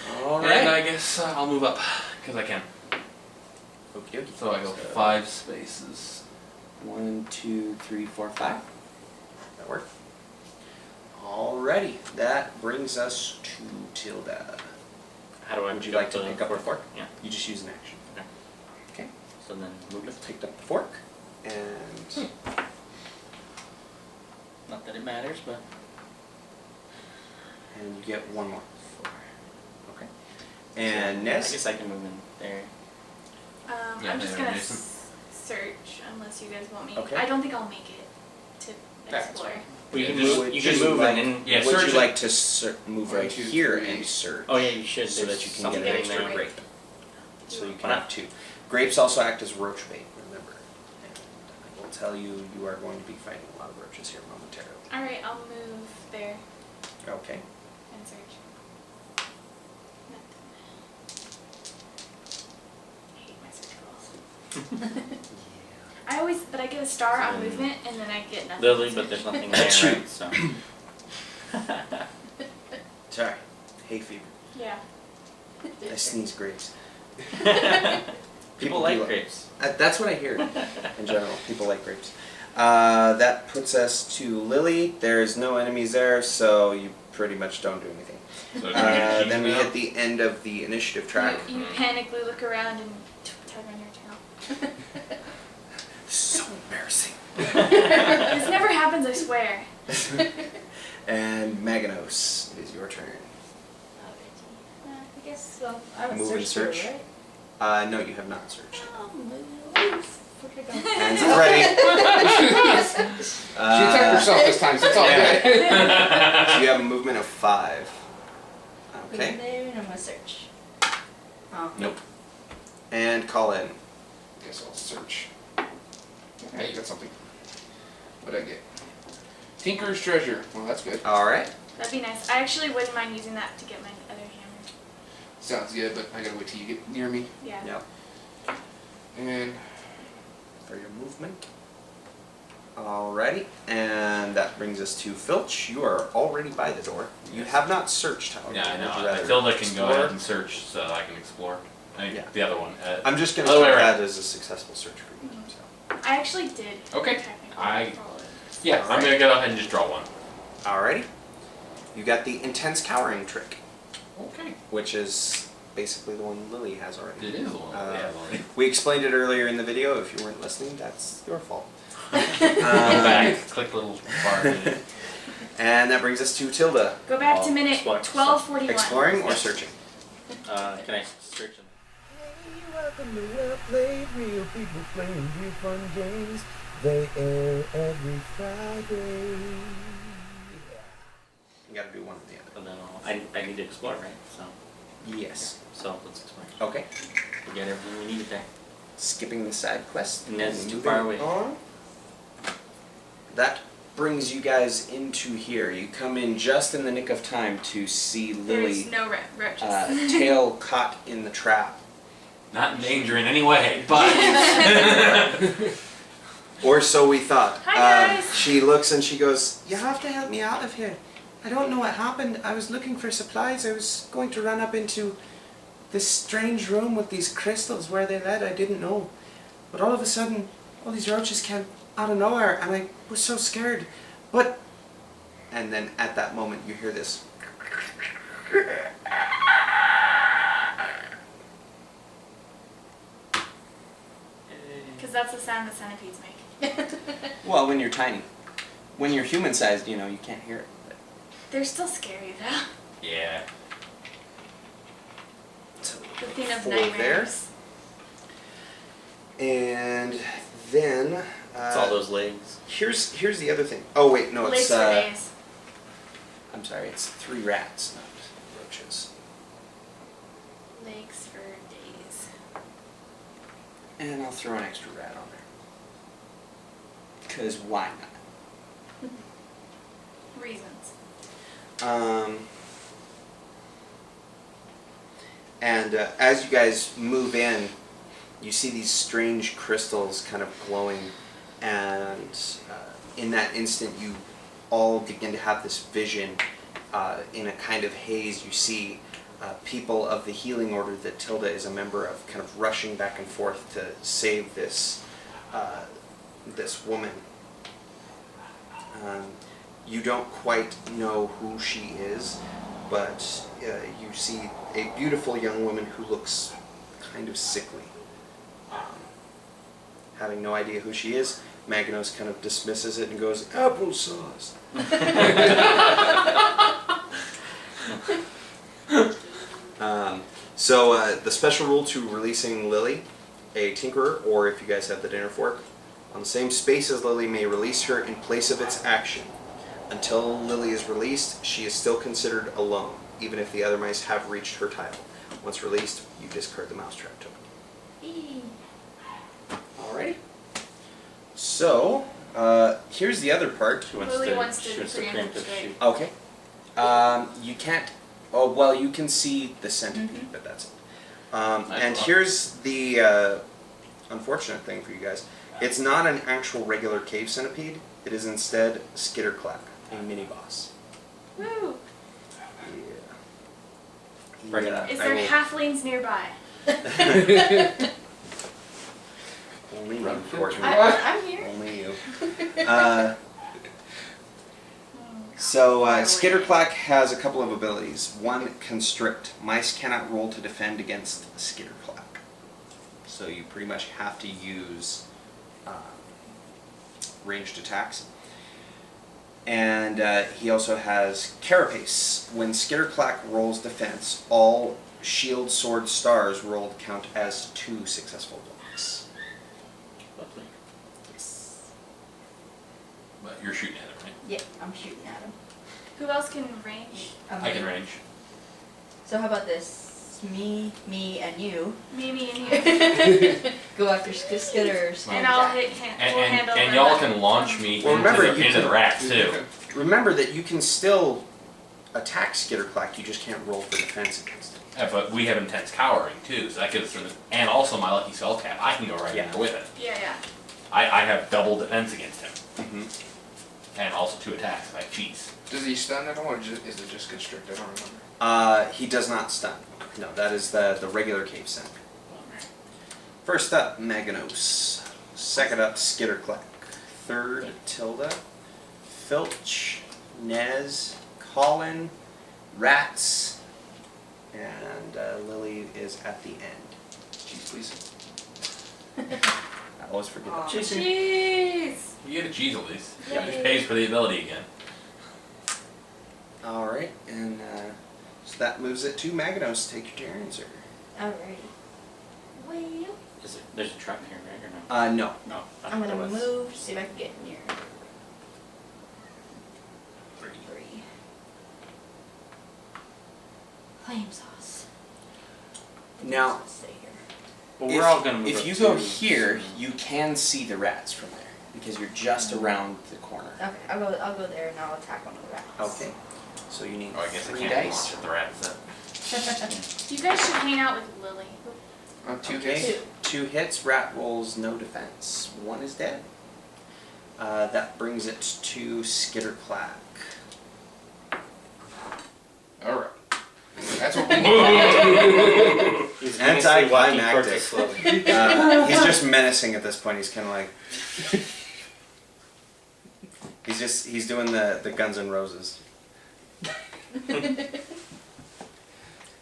And Alright. I guess I'll move up, because I can. Okie dokie. So I go 5 spaces. 1, 2, 3, 4, 5. That work? Alrighty. That brings us to Tilda. How do I Would you pick like to pick up the fork? Yeah. You just use an action. Okay. Okay. So then movement. Picked up the fork. And Not that it matters, but you get 1 more. 4. Okay. And I Ness. guess I can move in there. Yeah, I'm just there, gonna Jason. search unless you guys want me. Okay. I don't think I'll make it to That's explore. Well, you Yeah, can just- move. You just can move like- and then. Yeah, Would search you it. like to move 1, right 2, here 3. and search? Oh yeah, you should. So There's that you can something get an Something extra there. grape. So you can Why not? have 2. Grapes also act as roach bait, remember. And I will tell you, you are going to be fighting a lot of roaches here momentarily. All right, I'll move there Okay. and search. Nothing. I hate my search calls. But I get a star on movement and then I get nothing. Lily, but there's nothing there, Achoo. right? So. Sorry. Hay fever. Yeah. I sneeze grapes. People like grapes. That's what I hear in general. People like grapes. That puts us to Lily. There's no enemies there, so you pretty much don't do anything. So Then we hit the end of the initiative track. You panically look around and tug on your tail. So embarrassing. This never happens, I swear. And Maganos, it is your turn. I guess so. I would Move and search. search. Through, right? No, you have not searched. Oh, move. Where'd it go? Hands are ready. She attacked herself this time, so it's all yeah. good. So you have a movement of 5. Okay. And then I'm gonna search. Oh. Nope. And call in. Guess I'll search. Hey, you got something. What'd I get? Tinker's Treasure. Well, that's good. Alright. That'd be nice. I actually wouldn't mind using that to get my other hammer. Sounds good, but I gotta wait till you get near me. Yeah. Yep. And For your movement. Alrighty. And that brings us to Filch. You are already by the door. You have not searched, however. Yeah, I Would you know. rather Matilda can go explore? ahead and search so that I can explore. I mean, Yeah. the other one. I'm just going to Oh, count wait, right. that as a successful search for you. So. I actually did. Okay. Technically. Yeah, I'm gonna go ahead and just draw one. Alrighty. You got the intense cowering trick, Okay. which is basically the one Lily has already. It is the one we have already. We explained it earlier in the video. If you weren't listening, that's your fault. Go back, click little bar. And that brings us to Tilda. Go back to Oh, minute explore. 12:41. Exploring or Yes. searching? Can I search them? Welcome to Well Played, real people playing real fun games. They air every Friday. You gotta do one or the And then I need to explore, right? So other. Yes. so let's explore. Okay. We get everything we needed there. Skipping the side quest. And that's too moving far away. on. That brings you guys into here. You come in just in the nick of time to see There's Lily no roaches. tail caught in the trap. Not in danger in any way, but Or so we thought. Hi, guys. She looks and she goes, "You have to help me out of here. I don't know what happened. I was looking for supplies. I was going to run up into this strange room with these crystals where they led. I didn't know. But all of a sudden, all these roaches came out of nowhere and I was so scared. But..." And then at that moment you hear this. Because that's the sound that centipedes make. Well, when you're tiny. When you're human-sized, you know, you can't hear it. But They're still scary though. yeah. so The thing of 4 there. nightmares. And then... It's all those legs. Here's the other thing. Oh wait, no, Legs it's for days. I'm sorry, it's 3 rats, not roaches. Legs for days. And I'll throw an extra rat on there. Cause why not? Reasons. And as you guys move in, you see these strange crystals kind of glowing, and in that instant you all begin to have this vision. In a kind of haze, you see people of the healing order that Tilda is a member of kind of rushing back and forth to save this this woman. You don't quite know who she is, but you see a beautiful young woman who looks kind of sickly. Having no idea who she is, Maganos kind of dismisses it and goes, "Applesauce." So the special rule to releasing Lily, a tinkerer, or if you guys have the dinner fork, on the same space as Lily may release her in place of its action. Until Lily is released, she is still considered alone, even if the other mice have reached her title. Once released, you discard the mousetrap token. Alrighty. So, here's the other part. She wants Lily to, wants to she wants to preempt preemptive straight. shoot. Okay. You can't. Oh well, you can see the centipede, but that's it. And unfortunate thing for you guys. It's not an actual regular cave centipede. It is instead Skitterclack, a mini boss. Woo! Bring it Yeah, up. Is I there will- halflings nearby? Only you, Run, Courtney. I'm here. Only you. So Skitterclack has a couple of abilities. One, Constrict. Mice cannot roll to defend against Skitterclack. So you pretty much have to use ranged attacks. And he also has Carapace. When Skitterclack rolls defense, all shield, sword, stars rolled count as 2 successful blocks. Lovely. But you're shooting at him, right? Yeah, I'm shooting at him. Who else can range? I can range. So how about this? Me, and you. Me, and you. Go after Skitters. And I'll hit we'll handle And the y'all left. can launch me Well, remember, into you the can- rats too. Remember that you can still attack Skitterclack, you just can't roll for defense against it. Yeah, but we have intense cowering too, so that gives us and also my lucky skull cap. I can go right in Yeah. there with it. Yeah. I have double defense against him, Mm-hmm. and also 2 attacks if I cheese. Does he stun at all, or is it just constrict? I don't remember. He does not stun. No, that is the regular cave centipede. First up, Maganos. Second up, Skitterclack. Third, Tilda. Filch, Nez, Colin, Rats, and Lily is at the end. Cheese, please. I always forget that. Jeez. You get a cheese at least. Yay. It just pays for the ability again. Alright, and so that moves it to Maganos. Take your turn, sir. Alrighty. Well, There's a trap here, right, or no? No. No. I I'm thought gonna there was. move to see if I can get near. 3. Flame sauce. Now, Stay here. Well, we're all gonna move if up you too, go here, so- you can see the rats from there because you're just around the corner. Okay, I'll go there and I'll attack one of the rats. Okay. So you need Oh, I guess I 3 can't dice. launch at the rats then. You guys should hang out with Lily. 2 Okay. hits. 2 hits, rat rolls, no defense. 1 is dead. That brings it to Skitterclack. Alright. That's what we need. He's Anticlimactic. walking towards us slowly. He's just menacing at this point. He's kind of like. He's doing the Guns N' Roses.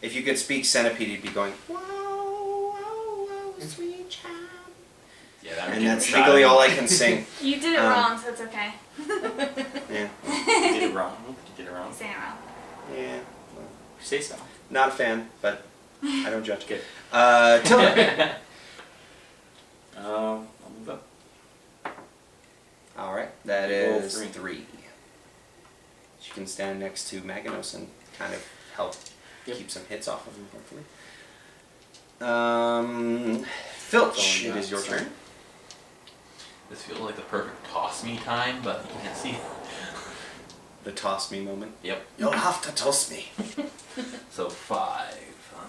If you could speak centipede, he'd be going, wow, wow, wow, sweet child. Yeah, that would And give that's him a shot legally all I anyway. can sing. You did it Um, wrong, so it's okay. Yeah. You did it wrong. You did it wrong. Saying it wrong. Yeah. Well, Say so. not a fan, but I don't judge. Good. Tilda. I'll move up. All right, that Roll is 3. 3. She can stand next to Maganos and kind of help Yep. keep some hits off of him, hopefully. Filch, it is your turn. This feels like the perfect toss me time, but you can't see. The toss me moment. Yep. You'll have to toss me. So 5.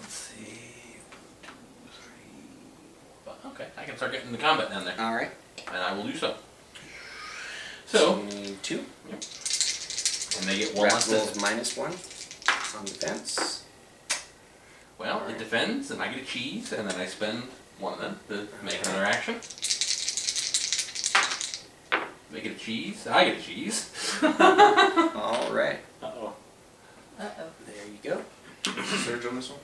Let's see. 2, 3. 4, 5. Okay, I can start getting into combat down there, All right. and I will do so. So, 2. and they get 1 Rat less rolls to. -1 on defense. Well, it defends, and I get a cheese, and then I spend 1 of them to make another action. Make it a cheese, and I get a cheese. All right. Uh-oh. Uh-oh. There you go. Surge on this one?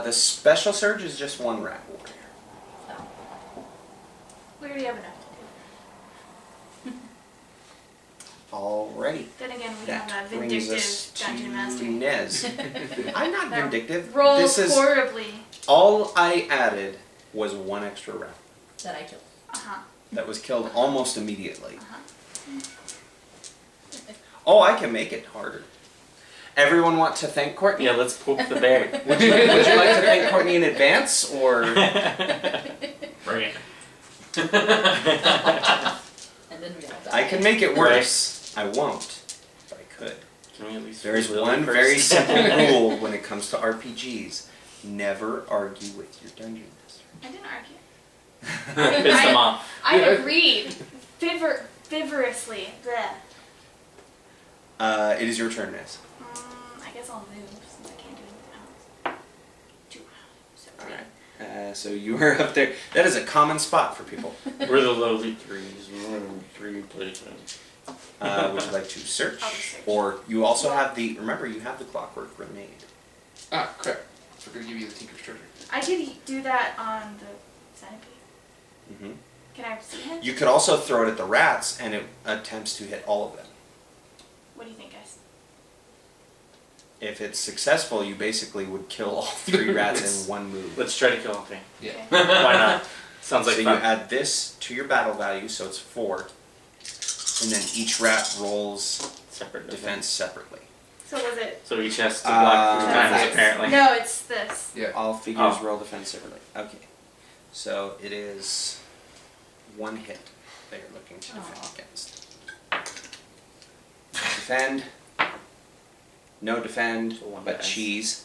The special surge is just 1 rat warrior. We already have enough to do. Alrighty. Then again, we That have a brings vindictive us to dungeon master. Nez. I'm not That vindictive. Rolls This is horribly. all I added was 1 extra rat That I killed. Uh-huh. that was killed almost immediately. Uh-huh. Oh, I can make it harder. Everyone want to thank Courtney? Yeah, let's poke the bear. Would you like to thank Courtney in advance, or Bring it. And then we all die. I can make it worse. I won't, but I could. Can we at least There is rebuild one it first? very simple rule when it comes to RPGs: never argue with your dungeon master. I didn't argue. Piss them off. I agreed. Vigorously. Bleh. It is your turn, Miss. I guess I'll move since I can't do anything else. 2. So 3. Alright. So you are up there. That is a common spot for people. We're the lowly threes. We're in 3 places. Would you like to search? I'll just search. Or you also have the, remember, you have the clockwork grenade. Ah, crap. We're gonna give you the Tinker's Treasure. I could do that on the centipede. hmm Can I see him? You could also throw it at the rats, and it attempts to hit all of them. What do you think, guys? If it's successful, you basically would kill all 3 rats in one move. Let's try to kill all 3. Yeah. Why not? Sounds like so you fun. add this to your battle value, so it's 4. And then each rat rolls Separate defense separately. So was it? So each has to block 2 times This. apparently. No, it's this. Yeah. All figures Oh. roll defense separately. Okay. So it is 1 hit that you're looking to defend against. Defend. No defend, So 1 but dice. cheese.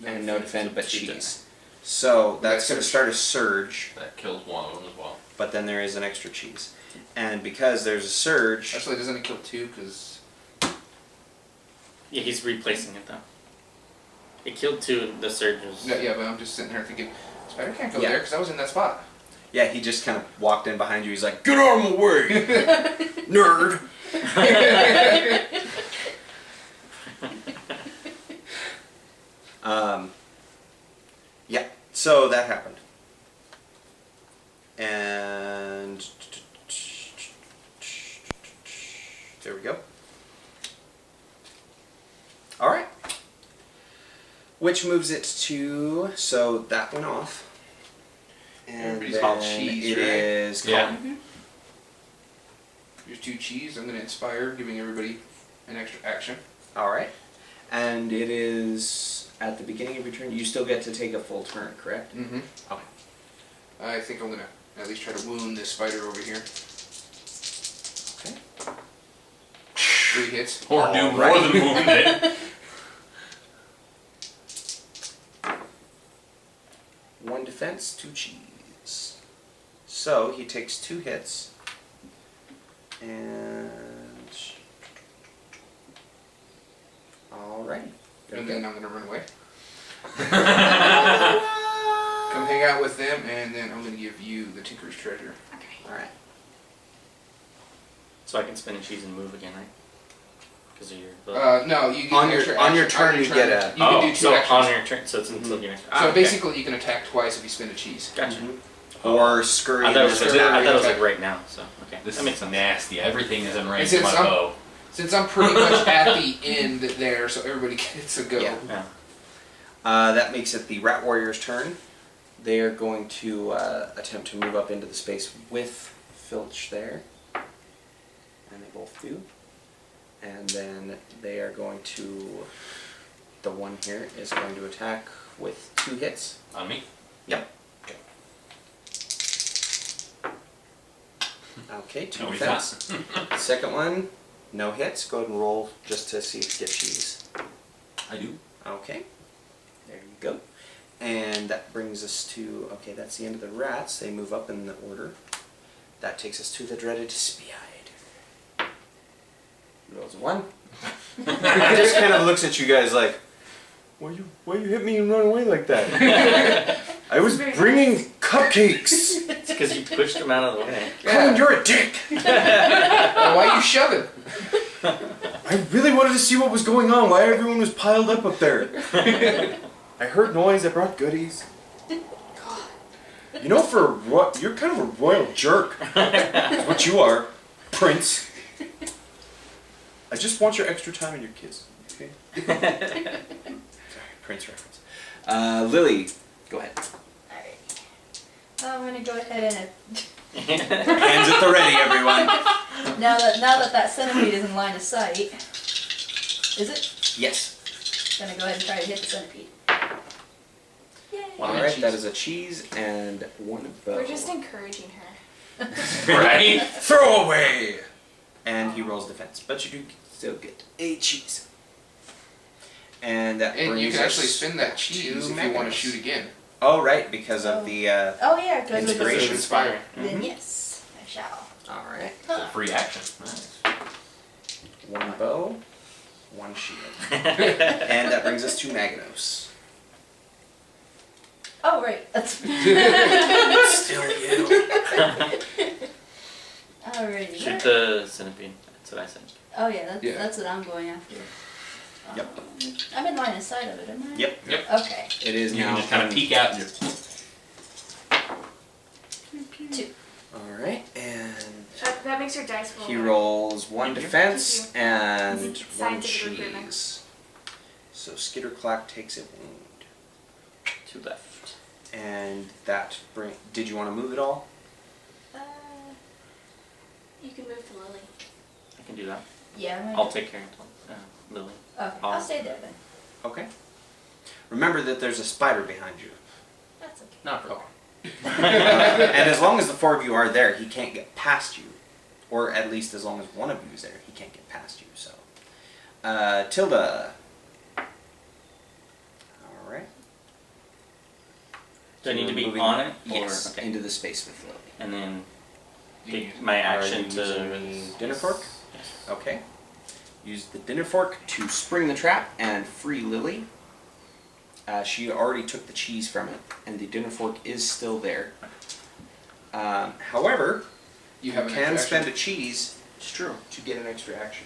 And no defense, defend, but 2 cheese. dice. So that's That's going to start a surge, That kills one of them as well. but then there is an extra cheese. And because there's a surge, Actually, doesn't it kill 2? Because Yeah, he's replacing it though. It killed 2, the surge was... yeah, but I'm just sitting there thinking, Spider can't go Yeah. there because I was in that spot. yeah, he just kind of walked in behind you. He's like, "Get out of my way, nerd!" Yeah, so that happened. And there we go. All right. Which moves it to, so that went off. And Everybody's then called cheese, it right? is Yeah. Colin. Here's 2 cheese. I'm gonna inspire, giving everybody an extra action. All right. And it is at the beginning of your turn. You still get to take a full turn, correct? Mm-hmm. Okay. I think I'm gonna at least try to wound this spider over here. Okay. 3 hits. Or do more Alright. than wound it. 1 defense, 2 cheese. So he takes 2 hits. And alrighty. There we And go. then I'm gonna run away. Come hang out with them, and then I'm gonna give you the Tinker's Treasure. Okay. Alright. So I can spin a cheese and move again, right? Because of your... No, you get On an your- extra on your action. turn, you get a- You can do 2 so actions. on your turn, so it's until your next... So okay. basically, you can attack twice if you spin a cheese. Gotcha. Mhm. Or scurry. I thought, it was, into Scurry. I thought it was Okay. like right now, so okay. This that makes is sense. nasty. Everything is in range Since of my I'm- bow. Since I'm pretty much at the end there, so everybody gets a go. Yeah. Yeah. That makes it the Rat Warrior's turn. They are going to attempt to move up into the space with Filch there. And they both do. And then they are going to... The one here is going to attack with 2 hits. On me? Yep. Okay, 2 No, he's defense. Second one, no hits. Go ahead and roll just to see if you get cheese. I do. Okay, there you go. And that brings us to, okay, that's the end of the rats. They move up in the order. That takes us to the dreaded Spider. Rolls a 1. He just kind of looks at you guys like, why you hit me and run away like that? I was bringing cupcakes. It's because you pushed him out of the way. Colin, you're a dick. Why are you shoving? I really wanted to see what was going on, why everyone was piled up there. I heard noise, I brought goodies. You know, you're kind of a royal jerk. That's what you are, Prince. I just want your extra time and your kids, okay? Sorry, Prince reference. Lily, go ahead. Alright. I'm gonna go ahead and Hands at the ready, everyone. now that centipede is in line of sight. Is it? Yes. Gonna go ahead and try to hit the centipede. Yay! Wow. Alright, that is a cheese and 1 bow. We're just encouraging her. Right? Throw away! And he rolls defense, but you do still get a cheese. And that And brings you can us actually spin that to cheese if you want to Magnus. shoot again. Oh, right, because of the. Oh yeah, because of the Inspiration. Inspire. Then yes, I shall. All right. So free action. Nice. One bow, one shield, and that brings us to Magnos. Oh right, that's. Still you. Alrighty. Shoot the centipede. That's what I said. Oh yeah, Yeah. that's what I'm going after. Yep. I'm in line of sight of it, am I? Yep. Okay. It is You now. can just kind of peek out and just. 2. All right, and That makes your dice roll. he better. rolls one Thank you. defense Thank you. and It's one scientific recruitment. cheese. So Skitterclack takes a wound, 2 left. and that bring. Did you want to move it all? You can move to Lily. I can do that. Yeah. I'm I'll take care of Lily. Okay, I'll stay there then. Okay. Remember that there's a spider behind you. That's okay. Not for long. And as long as the 4 of you are there, he can't get past you. Or at least as long as one of you is there, he can't get past you. So, Tilda. All right. Do I need to be Moving on it? Or, Yes. okay. Into the space with Lily. And then Do you- take my action Are you to. using dinner fork? Yes. Okay. Use the dinner fork to spring the trap and free Lily. She already took the cheese from it, and the dinner fork is still there. However, You have an can extra spend a action. cheese It's true. to get an extra action.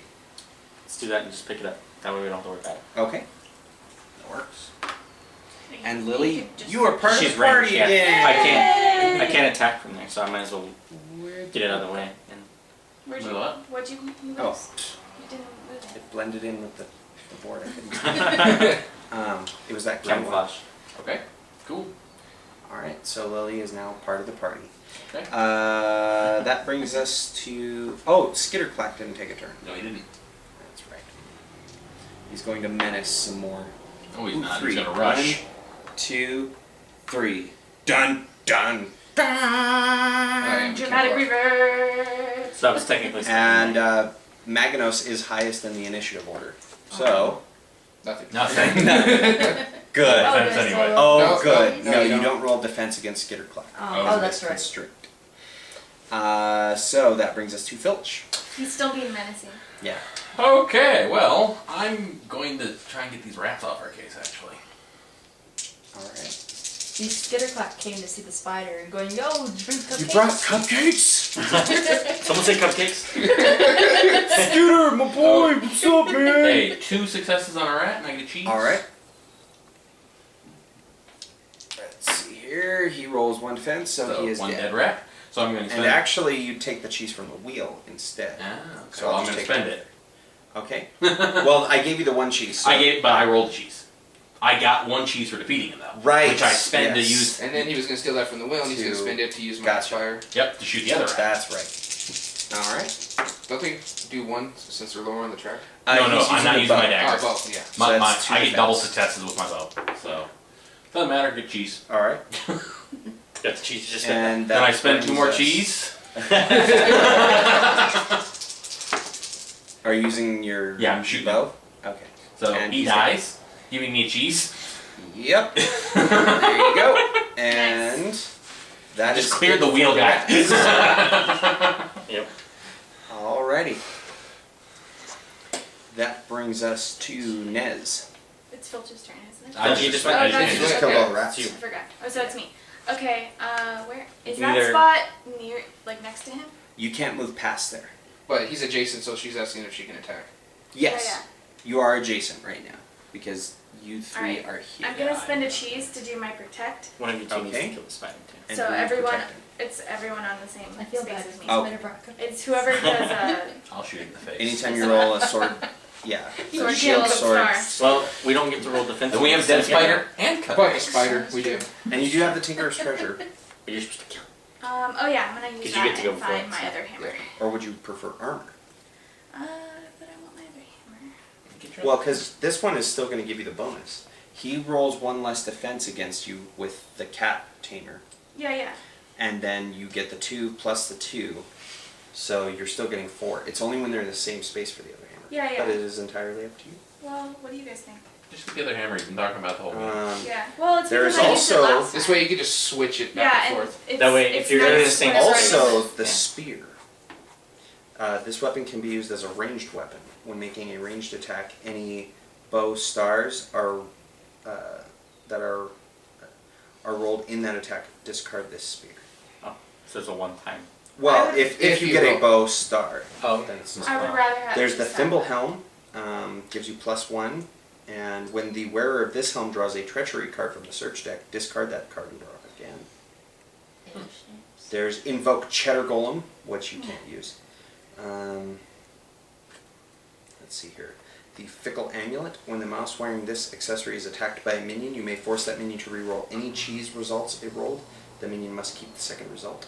Let's do that and just pick it up. That way we don't have to worry about it. Okay. That works. And Lily, could just- you are part She's of the party ranged, yeah. again. I can't attack from there, so I might as well get it out of the way. And Where'd Move you? up. What'd you move? Oh, You didn't move it. it blended in with the board. I couldn't. It was that green one. camouflage. Okay. Cool. All right, so Lily is now part of the party. Okay. That brings us to Skitterclack didn't take a turn. No, he didn't. That's right. He's going to menace some more. Oh, he's Ooh, not. 3. He's gonna rush. 1, 2, 3. Dun dun I am Dramatic Kemba. reverse. So I was technically And Magnos is highest in the initiative order. So Nothing. Nothing. good. Oh, Defense there's anyway. no- Oh, No, good. no, No, you you don't. don't roll defense against Skitterclack. Oh, that's right. Constrict. So that brings us to Filch. He's still being menacing. Yeah. Okay, well, I'm going to try and get these rats off our case, actually. All right. See, Skitterclack came to see the spider and going, yo, bring cupcakes. You brought cupcakes? Someone say cupcakes? Skitter, my boy, what's up, man? Hey, 2 successes on a rat and I get a cheese. All right. Let's see here. He rolls 1 defense, so, So he is 1 dead. dead rat. So I'm going to spend And actually, you take the cheese from the wheel instead. Ah, okay. So Well, I'll I'm just going to take spend it. it. Okay. Well, I gave you the 1 cheese. So. But I rolled the cheese. I got 1 cheese for defeating him, though. Right, Which I spend yes. to use. And then he was gonna steal that from the whale, and he's gonna To- spend it to use my Gotcha. fire. Yep, to shoot the other rat. That's right. All right. Don't they do 1 since they're lower on the track? No, he's I'm not the using my bow. dagger. Oh, both, yeah. So that's 2 I get double defense. successes with my bow. So, doesn't matter, good cheese. All right. Got the cheese just And Then that I spend 2 more brings us- cheese. Are you using your Yeah, I'm shooting bow? Okay. So And he he's dies, giving me a cheese. Yep. There you go. And that Just is cleared the it wheel for guy. that. Yep. Alrighty. That brings us to Nez. It's Filch's turn, isn't it? I You just just spent- Oh, I that's You just- just okay. killed all the rats. It's I you. forgot. Oh, so it's me. Okay, where is that Either- spot near, like next to him? You can't move past there. But he's adjacent, so she's asking if she can attack. Yes. Yeah, You are adjacent right now because you 3 Alright. are here. I'm gonna spend a cheese to do my protect. One of you two needs Okay. to kill the spider too. And So who are you everyone, protecting? it's everyone on the same I feel space bad. as me. Oh. Spider brought cupcakes. It's whoever does I'll shoot it in the face. Anytime you roll a sword, yeah. sword, Shield, shield, sword. star. Well, we don't get to roll defense. Then we have dead spider and But cupcakes. a spider, we do. And you do have the Tinker's Treasure, But you're supposed to kill. Oh yeah, I'm gonna use 'Cause you that get to go and find before, my so- other hammer. or would you prefer armor? But I want my other hammer. Well, because this one is still going to give you the bonus. He rolls 1 less defense against you with the cat tamer, Yeah. and then you get the 2 plus the 2, so you're still getting 4. It's only when they're in the same space for the other hammer. Yeah. But it is entirely up to you. Well, what do you guys think? Just the other hammer you've been talking about the whole game. Yeah. Well, it's There's because I used it also- last This time. way you can just switch it Yeah, back and and forth. it's, That way, if it's you're in nice the same- whenever I Also, use it. the spear. This weapon can be used as a ranged weapon. When making a ranged attack, any bow stars that are rolled in that attack, discard this spear. Oh, so it's a one-time. Well, I would- if if you you get a roll. bow star, Oh. then it's I would not. rather have. There's the just thimble that. helm, gives you +1, and when the wearer of this helm draws a treachery card from the search deck, discard that card and draw it again. There's invoke cheddar golem, which you can't use. Let's see here. The fickle amulet. When the mouse wearing this accessory is attacked by a minion, you may force that minion to reroll any cheese results it rolled. The minion must keep the second result.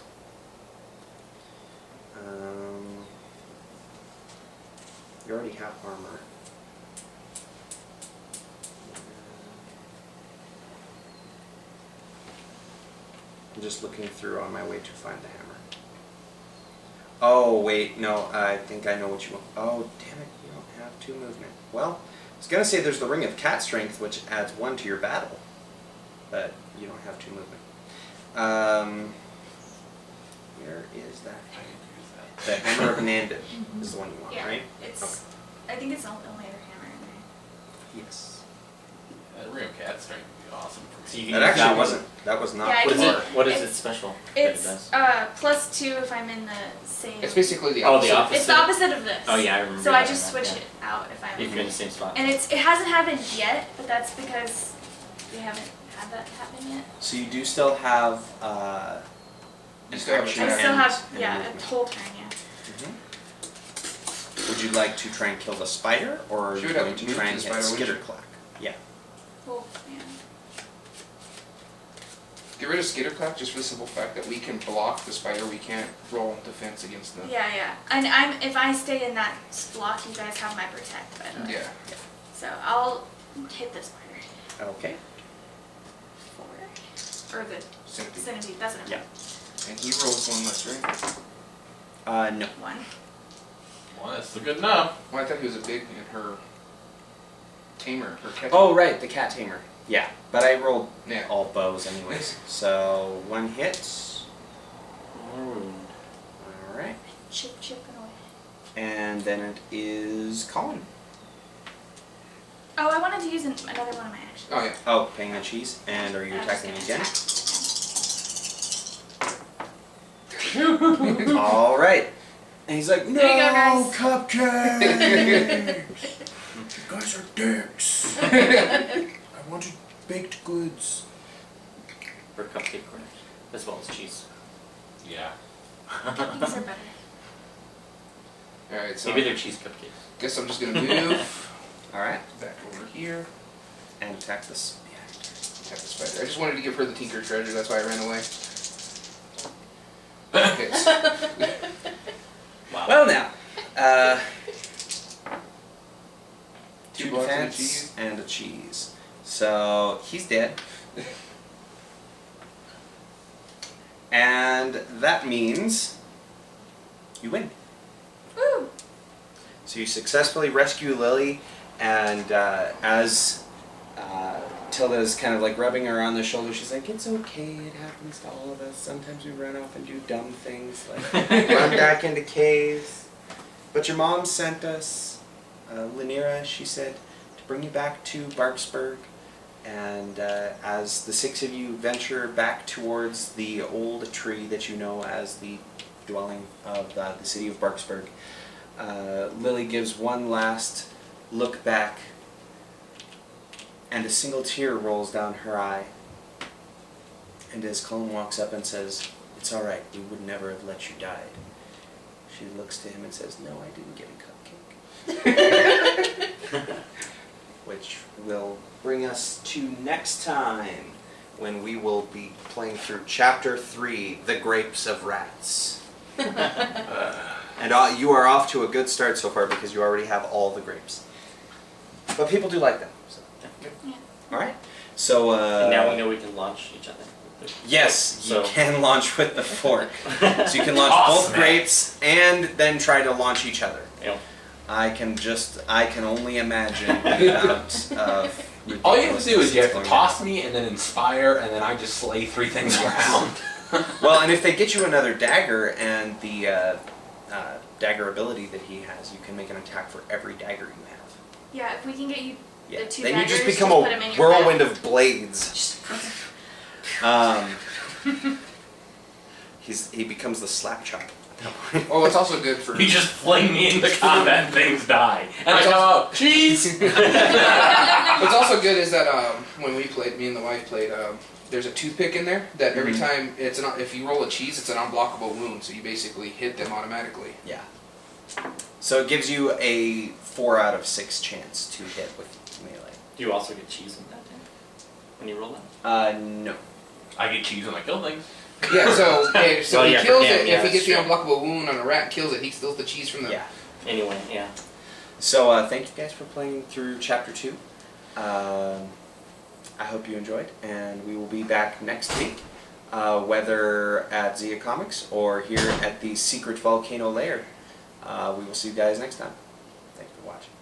You already have armor. I'm just looking through on my way to find the hammer. Oh, wait, no, I think I know what you want. Oh, damn it, you don't have 2 movement. Well, I was going to say there's the Ring of Cat Strength, which adds 1 to your battle, but you don't have 2 movement. Where is that? The Hammer of Nanded is the one you want, Yeah. right? It's. Okay. I think it's the only other hammer in there. Yes. That Ring of Cat Strength would be awesome for So me. you can That use actually one. wasn't, that was not. Yeah, I What is can it? use- What is it's- it special? that it It's does? +2 if I'm in the same. It's basically the Oh, opposite. the opposite. It's the opposite of this. Oh yeah, I remember. So I that, just switch yeah. it out if I'm. If you're in the same spot. And it hasn't happened yet, but that's because we haven't had that happen yet. So you do still have You still have action a I still and- have and a movement. whole turn, yeah. Would you like to try and kill the spider, or are She you would have going to to move try to and the hit spider, wouldn't Skitterclack? Yeah. Oh man. Get rid of Skitterclack just for the simple fact that we can block the spider, we can't roll defense against them. Yeah, yeah. And if I stay in that block, you guys have my protect, by the way. Yeah. So I'll hit the spider. Okay. 4. Or the Centipede. centipede. That's what I Yeah. meant. And he rolls 1 less, right? No. 1. Well, that's good enough. Well, I thought he was a big in her tamer, her catcher. Oh, right, the cat tamer. Yeah, but I rolled Yeah. all bows anyways. So 1 hit. Ooh. All right. Chipping away. And then it is Colin. Oh, I wanted to use another one of my actions. Oh, yeah. Oh, paying the cheese. And are you I'm just attacking gonna again? attack. All right. And he's like, no, There you go, guys." cupcakes. You guys are dicks. I wanted baked goods. For cupcake corners, as well as cheese. Yeah. These are better. Alright, so Maybe they're cheese cupcakes. guess I'm just gonna move All right. back over here. And attack this. Attack the spider. I just wanted to give her the Tinker Treasure, that's why I ran away. Okay, Wow. Well, now. 2 2 blocks and a defense cheese. and a cheese. So he's dead. And that means you win. Woo! So you successfully rescue Lily, and as Tilda's kind of like rubbing her on the shoulder, she's like, "It's okay, it happens to all of us. Sometimes we run off and do dumb things, like run back into caves. But your mom sent us, Lynira, she said, to bring you back to Barksburg. And as the 6 of you venture back towards the old tree that you know as the dwelling of the city of Barksburg, Lily gives one last look back, and a single tear rolls down her eye. And as Colin walks up and says, "It's all right, we would never have let you die," she looks to him and says, "No, I didn't get a cupcake." Which will bring us to next time, when we will be playing through Chapter 3, The Grapes of Rats. And you are off to a good start so far because you already have all the grapes. But people do like them. So. Yeah. All right. So And now we know we can launch each other. yes, you So- can launch with the fork. So you can launch Awesome, both grapes and then try to launch each other. Yep. I can only imagine the amount of All you have to do is you have to Going toss me and then inspire, and then I just slay 3 things around. Well, and if they get you another dagger and the dagger ability that he has, you can make an attack for every dagger you have. Yeah, if we can get you Yeah. the 2 Then daggers, you just become put 'em in a your whirlwind bag. of blades. He becomes the slap chop. Oh, it's also good for. You just fling me into combat and things die. And I come out, cheese! What's also good is that when we played, me and the wife played, there's a toothpick in there that every time if you roll a cheese, it's an unblockable wound, so you basically hit them automatically. Yeah. So it gives you a 4 out of 6 chance to hit with melee. Do you also get cheese in that then? When you roll that? No. I get cheese when I kill things. Yeah, so Well, he yeah, for kills him, it. yeah, If he gets the that's true. unblockable wound on a rat and kills it, he steals the cheese from the. Yeah. Anyway, yeah. So thank you guys for playing through Chapter 2. I hope you enjoyed, and we will be back next week, whether at Zia Comics or here at the Secret Volcano Lair. We will see you guys next time. Thanks for watching.